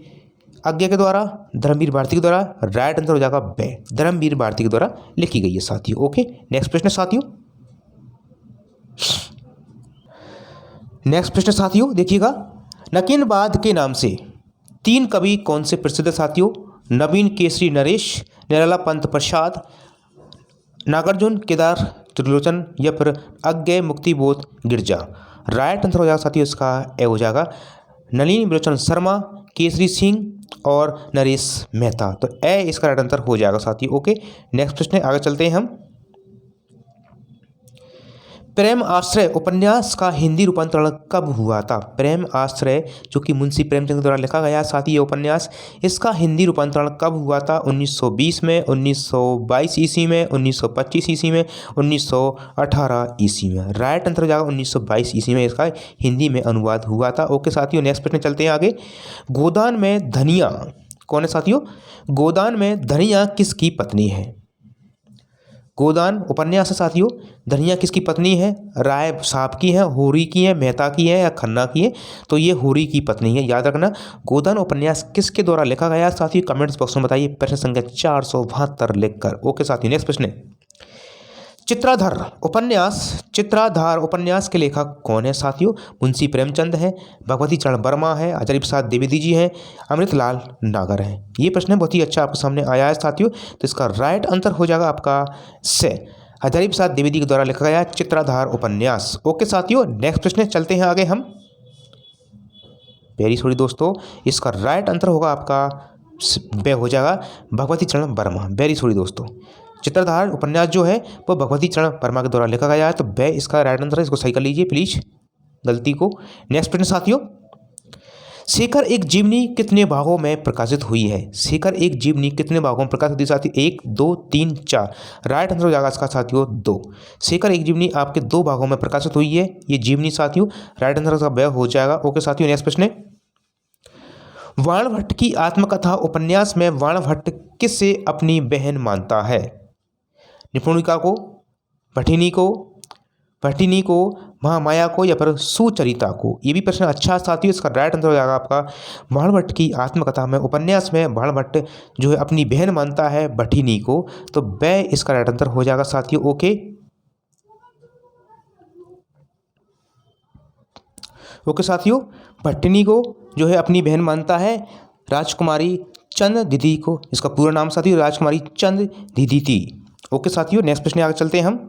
अज्ञे के द्वारा, धर्मवीर भारती के द्वारा। राइट आंसर हो जाएगा ब, धर्मवीर भारती के द्वारा लिखी गई है साथियों। ओके, नेक्स्ट प्रश्न साथियों। नेक्स्ट प्रश्न साथियों देखिएगा, नकीनबाद के नाम से 3 कवि कौन से प्रसिद्ध है साथियों? नवीन केसरी नरेश, निराला पंत प्रसाद, नागार्जुन केदार त्रिलोचन या फिर अज्ञे मुक्तिबोध गिरजा। राइट आंसर हो जाएगा साथियों इसका ए हो जाएगा नलिनी विलोचन शर्मा, केसरी सिंह और नरेश मेहता। तो ए इसका राइट आंसर हो जाएगा साथियों। ओके, नेक्स्ट प्रश्न आगे चलते हैं हम। प्रेम आश्रय उपन्यास का हिंदी रूपांतरण कब हुआ था? प्रेम आश्रय जो कि मुंशी प्रेमचंद के द्वारा लिखा गया साथी ये उपन्यास, इसका हिंदी रूपांतरण कब हुआ था? 1920 में, 1922 ईस्वी में, 1925 ईस्वी में, 1918 ईस्वी में। राइट आंसर हो जाएगा 1922 ईस्वी में इसका हिंदी में अनुवाद हुआ था। ओके साथियों, नेक्स्ट प्रश्न चलते हैं आगे। गोदान में धनिया कौन है साथियों? गोदान में धनिया किसकी पत्नी है? गोदान उपन्यास है साथियों, धनिया किसकी पत्नी है? राय साहब की है, होरी की है, मेहता की है या खन्ना की है? तो ये होरी की पत्नी है, याद रखना। गोदान उपन्यास किसके द्वारा लिखा गया साथियों? कमेंट्स बॉक्स में बताइए प्रश्न संख्या 472 लिखकर। ओके साथियों, नेक्स्ट प्रश्न। चित्राधार उपन्यास के लेखक कौन है साथियों? मुंशी प्रेमचंद हैं, भगवती चरण वर्मा है, हजारी प्रसाद द्विवेदी जी हैं, अमृतलाल नागर हैं। ये प्रश्न बहुत ही अच्छा आपके सामने आया है साथियों। तो इसका राइट आंसर हो जाएगा आपका से, हजारी प्रसाद द्विवेदी के द्वारा लिखा गया चित्राधार उपन्यास। ओके साथियों, नेक्स्ट प्रश्न चलते हैं आगे हम। वेरी सॉरी दोस्तों, इसका राइट आंसर होगा आपका ब हो जाएगा भगवती चरण वर्मा। वेरी सॉरी दोस्तों, चित्रधार उपन्यास जो है वो भगवती चरण वर्मा के द्वारा लिखा गया है। तो ब इसका राइट आंसर है, इसको सही कर लीजिए प्लीज गलती को। नेक्स्ट प्रश्न साथियों, शेखर एक जीवनी कितने भागों में प्रकाशित हुई है? शेखर एक जीवनी कितने भागों में प्रकाशित हुई साथियों? 1, 2, 3, 4। राइट आंसर हो जाएगा इसका साथियों 2। शेखर एक जीवनी आपके 2 भागों में प्रकाशित हुई है ये जीवनी साथियों। राइट आंसर इसका ब हो जाएगा। ओके साथियों, नेक्स्ट प्रश्न। वाणभट्ट की आत्मकथा उपन्यास में वाणभट्ट किससे अपनी बहन मानता है? निपुणिका को, भट्टिनी को, महामाया को या फिर सुचरिता को? ये भी प्रश्न अच्छा साथियों। इसका राइट आंसर हो जाएगा आपका वाणभट्ट की आत्मकथा में उपन्यास में वाणभट्ट जो है अपनी बहन मानता है भट्टिनी को। तो ब इसका राइट आंसर हो जाएगा साथियों। ओके साथियों, भट्टिनी को जो है अपनी बहन मानता है राजकुमारी चंद दीदी को। इसका पूरा नाम साथियों राजकुमारी चंद दीदी थी। ओके साथियों, नेक्स्ट प्रश्न आगे चलते हैं हम।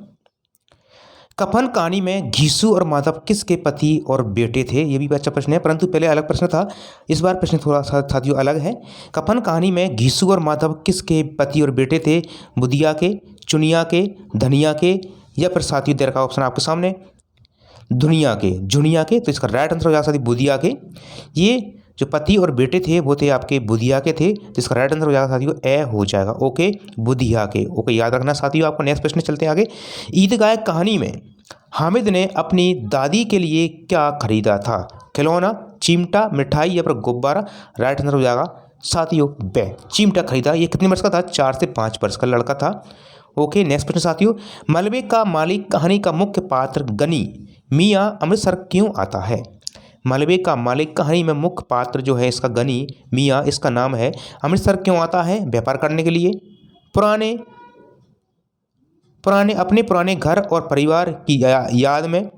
कफन कहानी में घीसू और माधव किसके पति और बेटे थे? ये भी अच्छा प्रश्न है, परंतु पहले अलग प्रश्न था, इस बार प्रश्न थोड़ा सा साथियों अलग है। कफन कहानी में घीसू और माधव किसके पति और बेटे थे? बुधिया के, चुनिया के, धनिया के या फिर साथियों देर का ऑप्शन आपके सामने दुनिया के, जुनिया के। तो इसका राइट आंसर हो जाएगा साथियों बुधिया के। ये जो पति और बेटे थे वो थे आपके बुधिया के थे। तो इसका राइट आंसर हो जाएगा साथियों ए हो जाएगा। ओके, बुधिया के। ओके, याद रखना साथियों आपको। नेक्स्ट प्रश्न चलते हैं आगे। ईदगाह कहानी में हामिद ने अपनी दादी के लिए क्या खरीदा था? खिलौना, चिमटा, मिठाई या फिर गुब्बारा? राइट आंसर हो जाएगा साथियों ब, चिमटा खरीदा। ये कितने वर्ष का था? 4 से 5 वर्ष का लड़का था। ओके, नेक्स्ट प्रश्न साथियों। मलबे का मालिक कहानी का मुख्य पात्र गनी मियाँ अमृतसर क्यों आता है? मलबे का मालिक कहानी में मुख्य पात्र जो है इसका गनी मियाँ, इसका नाम है, अमृतसर क्यों आता है? व्यापार करने के लिए, अपने पुराने घर और परिवार की याद में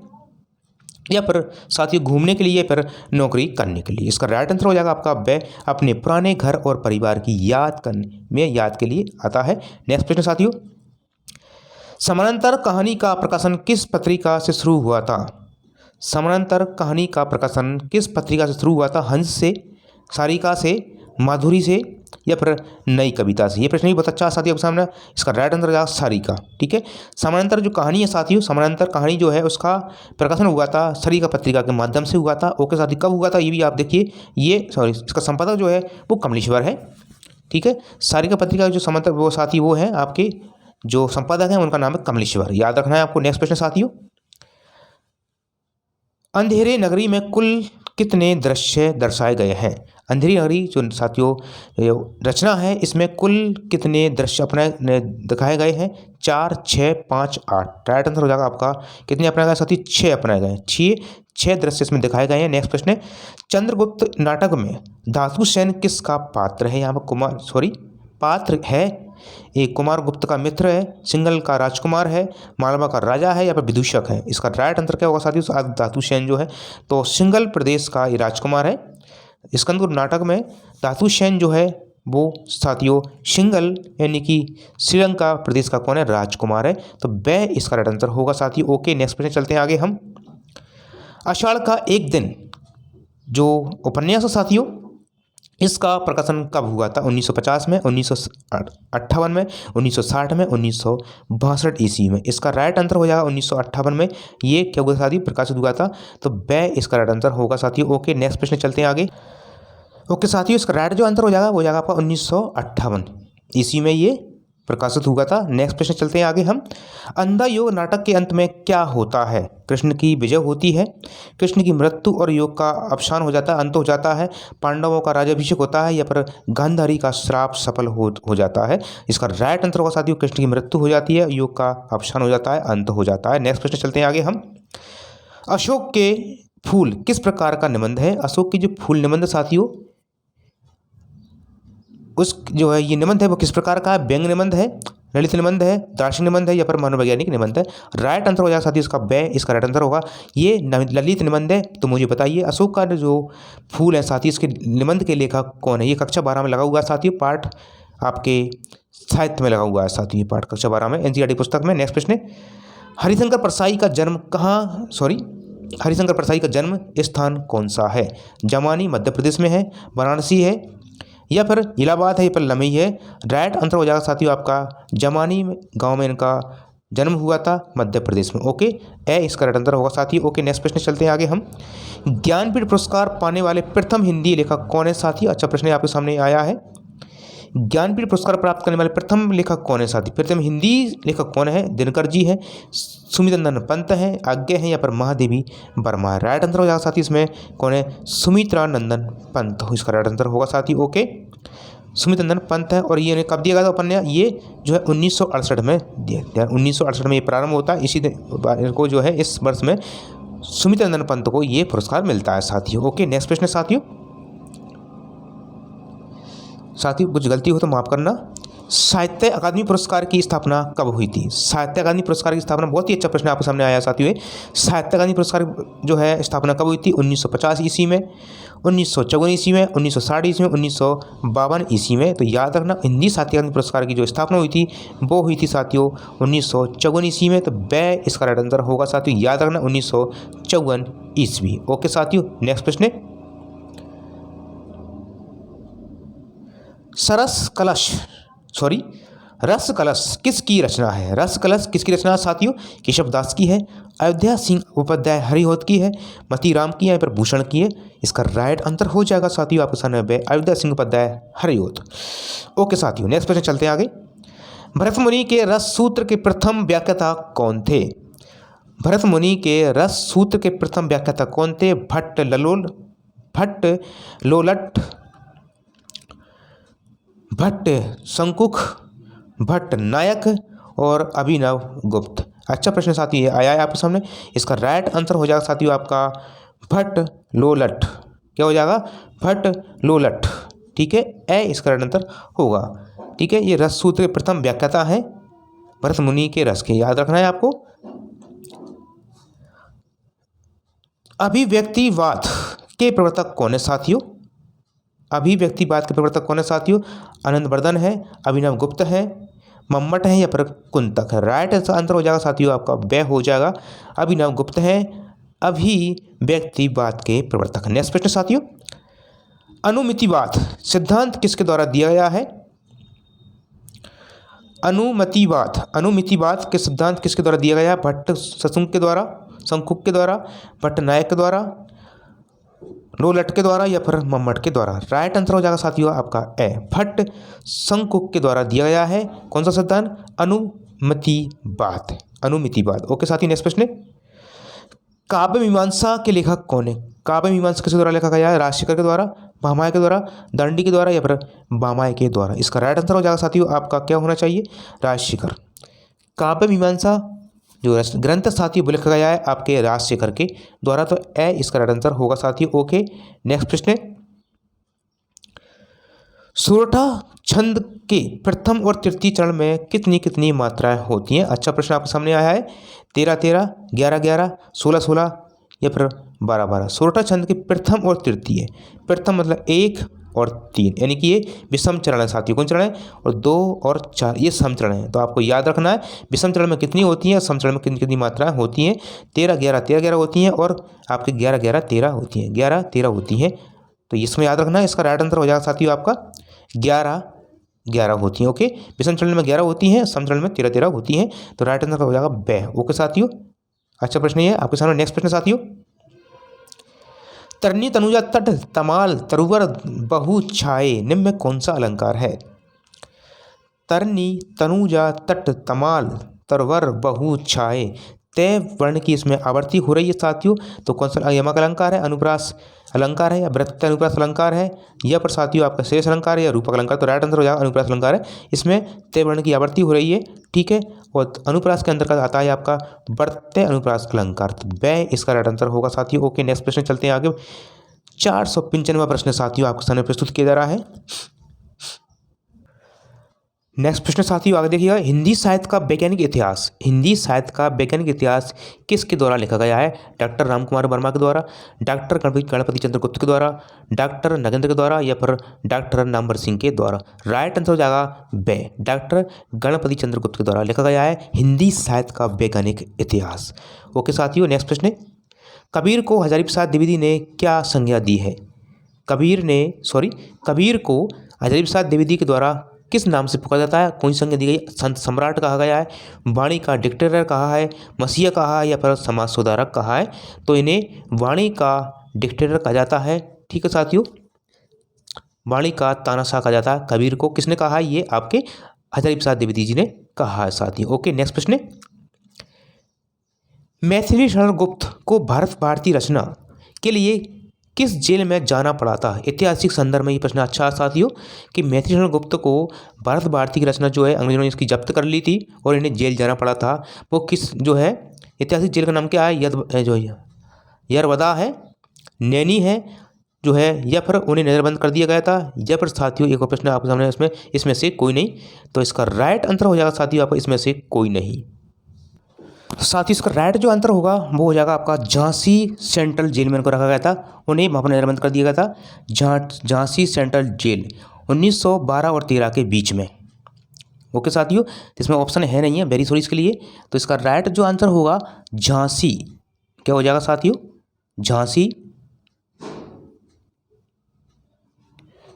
या फिर साथियों घूमने के लिए, फिर नौकरी करने के लिए। इसका राइट आंसर हो जाएगा आपका ब, अपने पुराने घर और परिवार की याद के लिए आता है। नेक्स्ट प्रश्न साथियों। समानांतर कहानी का प्रकाशन किस पत्रिका से शुरू हुआ था? समानांतर कहानी का प्रकाशन किस पत्रिका से शुरू हुआ था? हंस से, सारिका से, माधुरी से, या फिर नई कविता से? ये प्रश्न भी बहुत अच्छा साथियों आपके सामने। इसका राइट आंसर हो जाएगा सरी का। ठीक है, समानांतर जो कहानी है साथियों, समानांतर कहानी जो है उसका प्रकाशन हुआ था सरी का पत्रिका के माध्यम से हुआ था। ओके साथी, कब हुआ था ये भी आप देखिए। ये सॉरी, इसका संपादक जो है वो कमलेश्वर है। ठीक है, सारिका पत्रिका जो संपादक वो साथी वो है आपके जो संपादक हैं उनका नाम है कमलेश्वर, याद रखना है आपको। नेक्स्ट प्रश्न साथियों, अंधेरे नगरी में कुल कितने दृश्य दर्शाए गए हैं? अंधेरी नगरी जो साथियों रचना है इसमें कुल कितने दृश्य अपने दिखाए गए हैं? 4, 6, 5, 8। राइट आंसर हो जाएगा आपका कितने अपनाए गए साथी? 6 अपनाए गए। 6 दृश्य इसमें दिखाए गए हैं। नेक्स्ट प्रश्न है, चंद्रगुप्त नाटक में धातुसेन किसका पात्र है? यहाँ पर पात्र है। एक कुमार गुप्त का मित्र है, सिंघल का राजकुमार है, मालवा का राजा है या फिर विदूषक है? इसका राइट आंसर क्या होगा साथियों? धातुसेन जो है तो सिंघल प्रदेश का ये राजकुमार है। स्कंदगुप्त नाटक में धातुसेन जो है वो साथियों सिंघल यानी कि श्रीलंका प्रदेश का कौन है? राजकुमार है। तो बै इसका राइट आंसर होगा साथियों। ओके, नेक्स्ट प्रश्न चलते हैं आगे हम। आषाढ़ का एक दिन जो उपन्यास है साथियों इसका प्रकाशन कब हुआ था? 1950 में, 1958 में, 1960 में, 1962 ईस्वी में? इसका राइट आंसर हो जाएगा 1958 में। ये क्या हुआ साथियों? प्रकाशित हुआ था। तो बै इसका राइट आंसर होगा साथियों। ओके, नेक्स्ट प्रश्न चलते हैं आगे। ओके साथियों, इसका राइट जो आंसर हो जाएगा वो जाएगा आपका 1958 ईस्वी में ये प्रकाशित हुआ था। नेक्स्ट प्रश्न चलते हैं आगे हम। अंधा योग नाटक के अंत में क्या होता है? कृष्ण की विजय होती है, कृष्ण की मृत्यु और योग का अवसान हो जाता है, अंत हो जाता है, पांडवों का राज्याभिषेक होता है या फिर गांधारी का श्राप सफल हो जाता है? इसका राइट आंसर होगा साथियों कृष्ण की मृत्यु हो जाती है, योग का अवसान हो जाता है, अंत हो जाता है। नेक्स्ट प्रश्न चलते हैं आगे हम। अशोक के फूल किस प्रकार का निबंध है? अशोक की जो फूल निबंध साथियों उस जो है ये निबंध है वो किस प्रकार का है? व्यंग निबंध है, ललित निबंध है, दार्शनिक निबंध है या फिर मनोवैज्ञानिक निबंध है? राइट आंसर हो जाएगा साथियों इसका बै इसका राइट आंसर होगा। ये ललित निबंध है। तो मुझे बताइए अशोक का जो फूल है साथियों इसके निबंध के लेखक कौन है? ये कक्षा 12 में लगा हुआ है साथियों, पाठ आपके साहित्य में लगा हुआ है साथियों, ये पाठ कक्षा 12 में एनसीईआरटी पुस्तक में। नेक्स्ट प्रश्न, हरिशंकर परसाई का जन्म हरिशंकर परसाई का जन्म स्थान कौन सा है? जमानी मध्य प्रदेश में है, वाराणसी है या फिर इलाहाबाद है या फिर लमई है? राइट आंसर हो जाएगा साथियों आपका जमानी गांव में इनका जन्म हुआ था, मध्य प्रदेश में। ओके, ए इसका राइट आंसर होगा साथियों। ओके, नेक्स्ट प्रश्न चलते हैं आगे हम। ज्ञानपीठ पुरस्कार पाने वाले प्रथम हिंदी लेखक कौन है साथियों? अच्छा प्रश्न आपके सामने आया है। ज्ञानपीठ पुरस्कार प्राप्त करने वाले प्रथम लेखक कौन है साथी? प्रथम हिंदी लेखक कौन है? दिनकर जी है, सुमित्रनंदन पंत है, आज्ञा है या पर महादेवी वर्मा है? राइट आंसर हो जाएगा साथी इसमें कौन है? सुमित्रानंदन पंत हो इसका राइट आंसर होगा साथी। ओके, सुमित्रनंदन पंत है और ये कब दिया गया था उपन्यास? ये जो है 1968 में दिया गया। 1968 में ये प्रारंभ होता है। इसी को जो है इस वर्ष में सुमित्रनंदन पंत को ये पुरस्कार मिलता है साथियों। ओके, नेक्स्ट प्रश्न साथियों कुछ गलती हो तो माफ़ करना। साहित्य अकादमी पुरस्कार की स्थापना कब हुई थी? साहित्य अकादमी पुरस्कार की स्थापना, बहुत ही अच्छा प्रश्न आपके सामने आया साथियों। साहित्य अकादमी पुरस्कार जो है स्थापना कब हुई थी? 1950 ईस्वी में, 1954 ईस्वी में, 1960 ईस्वी में, 1952 ईस्वी में? तो याद रखना हिंदी साहित्य अकादमी पुरस्कार की जो स्थापना हुई थी वो हुई थी साथियों 1954 ईस्वी में। तो बै इसका राइट आंसर होगा साथियों, याद रखना 1954 ईस्वी। ओके साथियों, नेक्स्ट प्रश्न, रस कलश किसकी रचना है? रस कलश किसकी रचना है साथियों? केशव दास की है, अयोध्या सिंह उपाध्याय हरिहोत की है, मतीराम की है या फिर भूषण की है? इसका राइट आंसर हो जाएगा साथियों आपके सामने अयोध्या सिंह उपाध्याय हरिहोत। ओके साथियों, नेक्स्ट प्रश्न चलते हैं आगे। भरत मुनि के रस सूत्र के प्रथम व्याख्याता कौन थे? भरत मुनि के रस सूत्र के प्रथम व्याख्याता कौन थे? भट्ट लोलट, भट्ट शंकुख, भट्ट नायक और अभिनव गुप्त। अच्छा प्रश्न साथियों ये आया है आपके सामने। इसका राइट आंसर हो जाएगा साथियों आपका भट्ट लोलट। क्या हो जाएगा? भट्ट लोलट। ठीक है, ए इसका राइट आंसर होगा। ठीक है, ये रस सूत्र के प्रथम व्याख्याता है भरत मुनि के रस के, याद रखना है आपको। अभिव्यक्तिवाद के प्रवर्तक कौन है साथियों? अभिव्यक्तिवाद के प्रवर्तक कौन है साथियों? आनंदवर्धन है, अभिनव गुप्त है, मम्मट है या फिर कुंतक है? राइट आंसर हो जाएगा साथियों आपका वे हो जाएगा अभिनव गुप्त है अभिव्यक्तिवाद के प्रवर्तक। नेक्स्ट प्रश्न साथियों, अनुमितिवाद सिद्धांत किसके द्वारा दिया गया है? अनुमितिवाद के सिद्धांत किसके द्वारा दिया गया है? भट्ट शंकुक के द्वारा, भट्ट नायक के द्वारा, रोलट के द्वारा या फिर मम्मट के द्वारा। राइट आंसर हो जाएगा साथियों आपका ए, भट्ट शंकुक के द्वारा दिया गया है। कौन सा सिद्धांत? अनुमितिवाद। ओके साथियों, नेक्स्ट प्रश्न, काव्य मीमांसा के लेखक कौन है? काव्य मीमांसा किसके द्वारा लिखा गया है? राजशेखर के द्वारा, भामाय के द्वारा, दंडी के द्वारा या फिर भामाय के द्वारा। इसका राइट आंसर हो जाएगा साथियों आपका क्या होना चाहिए? राजशेखर। काव्य मीमांसा जो ग्रंथ साथियों लिखा गया है आपके राजशेखर के द्वारा, तो ए इसका राइट आंसर होगा साथियों। ओके, नेक्स्ट प्रश्न, सोरठा छंद के प्रथम और तृतीय चरण में कितनी कितनी मात्राएं होती हैं? अच्छा प्रश्न आपके सामने आया है। 13-13, 11-11, 16-16 या फिर 12-12। सोरठा छंद के प्रथम और तृतीय, प्रथम मतलब 1 और 3, यानी कि ये विषम चरण है साथियों। कौन चरण है? और 2 और 4 ये सम चरण है। तो आपको याद रखना है विषम चरण में कितनी होती हैं, सम चरण में कितनी कितनी मात्राएं होती हैं। 13-11 13-11 होती हैं और आपके 11-11 13 होती हैं, 11-13 होती हैं। तो इसमें याद रखना है, इसका राइट आंसर हो जाएगा साथियों आपका 11-11 होती हैं। ओके, विषम चरण में 11 होती हैं, सम चरण में 13-13 होती हैं। तो राइट आंसर हो जाएगा बे। ओके साथियों, अच्छा प्रश्न ये आपके सामने। नेक्स्ट प्रश्न साथियों, तरनी तनुजा तट तमाल तरुवर बहु छाए निम्न में कौन सा अलंकार है? तरनी तनुजा तट तमाल तरवर बहु छाए, तय वर्ण की इसमें आवर्ती हो रही है साथियों। तो कौन सा यमक अलंकार है, अनुप्रास अलंकार है या वृत्त अनुप्रास अलंकार है या पर साथियों आपका शेष अलंकार है या रूपक अलंकार? तो राइट आंसर हो जाएगा अनुप्रास अलंकार है। इसमें तय वर्ण की आवर्ती हो रही है, ठीक है, और अनुप्रास के अंतर्गत आता है आपका वृत्त अनुप्रास अलंकार। तो वे इसका राइट आंसर होगा साथियों। ओके, नेक्स्ट प्रश्न चलते हैं आगे। 495वां प्रश्न साथियों आपके सामने प्रस्तुत किया जा रहा है। नेक्स्ट प्रश्न साथियों आगे देखिएगा, हिंदी साहित्य का वैज्ञानिक इतिहास किसके द्वारा लिखा गया है? डॉक्टर रामकुमार वर्मा के द्वारा, डॉक्टर गणपति चंद्र गुप्त के द्वारा, डॉक्टर नगेंद्र के द्वारा या फिर डॉक्टर नामवर सिंह के द्वारा। राइट आंसर हो जाएगा बे, डॉक्टर गणपति चंद्र गुप्त के द्वारा लिखा गया है हिंदी साहित्य का वैज्ञानिक इतिहास। ओके साथियों, नेक्स्ट प्रश्न, कबीर को हजारी प्रसाद द्विवेदी ने क्या संज्ञा दी है? कबीर को हजारी प्रसाद द्विवेदी के द्वारा किस नाम से पुकारा जाता है? कौन सी संज्ञा दी गई? संत सम्राट कहा गया है, वाणी का डिक्टेटर कहा है, मसीहा कहा है या फिर समाज सुधारक कहा है? तो इन्हें वाणी का डिक्टेटर कहा जाता है, ठीक है साथियों, वाणी का तानाशाह कहा जाता है। कबीर को किसने कहा है? ये आपके हजारी प्रसाद द्विवेदी जी ने कहा है साथियों। ओके, नेक्स्ट प्रश्न, मैथिली शरण गुप्त को भारतीय रचना के लिए किस जेल में जाना पड़ा था? ऐतिहासिक संदर्भ में ये प्रश्न अच्छा है साथियों कि मैथिली शरण गुप्त को भारतीय की रचना जो है अंग्रेजों ने इसकी जब्त कर ली थी और इन्हें जेल जाना पड़ा था। वो किस जो है ऐतिहासिक जेल का नाम क्या है? यरवदा है, नैनी है जो है, या फिर उन्हें नज़रबंद कर दिया गया था, या फिर साथियों एक और प्रश्न आपके सामने इसमें से कोई नहीं। तो इसका राइट आंसर हो जाएगा साथियों आपका इसमें से कोई नहीं। साथ ही इसका राइट जो आंसर होगा वो हो जाएगा आपका झांसी सेंट्रल जेल में इनको रखा गया था, उन्हें वहाँ पर नज़रबंद कर दिया गया था झांसी सेंट्रल जेल 1912 और 13 के बीच में। ओके साथियों, इसमें ऑप्शन है नहीं है, वेरी सॉरी इसके लिए। तो इसका राइट जो आंसर होगा झांसी, क्या हो जाएगा साथियों? Jhansi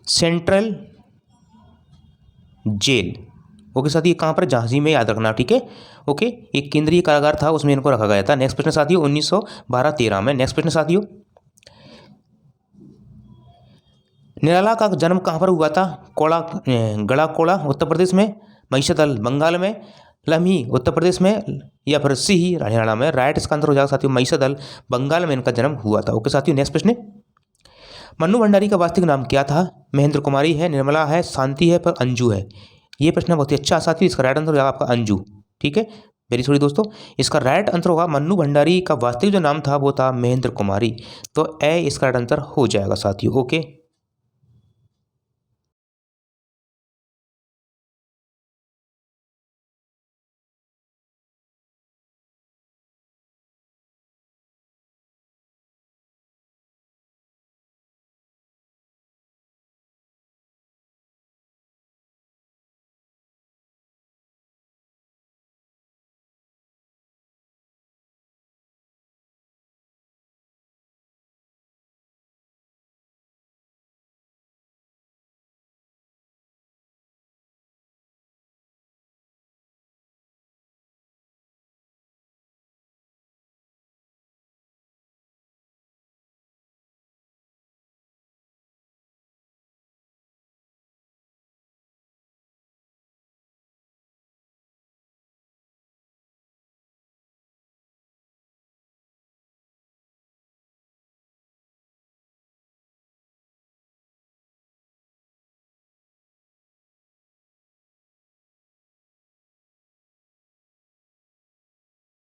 central jail. ओके साथियों, कहाँ पर? झांसी में, याद रखना, ठीक है। ओके, एक केंद्रीय कारागार था उसमें इनको रखा गया था। नेक्स्ट प्रश्न साथियों 1912-13 में। नेक्स्ट प्रश्न साथियों, निराला का जन्म कहाँ पर हुआ था? गड़ाकोड़ा उत्तर प्रदेश में, महिषादल बंगाल में, लम्ही उत्तर प्रदेश में या फिर सिही हरियाणा में। राइट इसका आंसर हो जाएगा साथियों महिषादल बंगाल में इनका जन्म हुआ था। ओके साथियों, नेक्स्ट प्रश्न, मन्नू भंडारी का वास्तविक नाम क्या था? महेंद्र कुमारी है, निर्मला है, शांति है, पर अंजू है। ये प्रश्न बहुत ही अच्छा साथियों, इसका राइट आंसर हो जाएगा आपका अंजू, ठीक है, वेरी सॉरी दोस्तों। इसका राइट आंसर होगा मन्नू भंडारी का वास्तविक जो नाम था वो था महेंद्र कुमारी। तो ए इसका राइट आंसर हो जाएगा साथियों। ओके।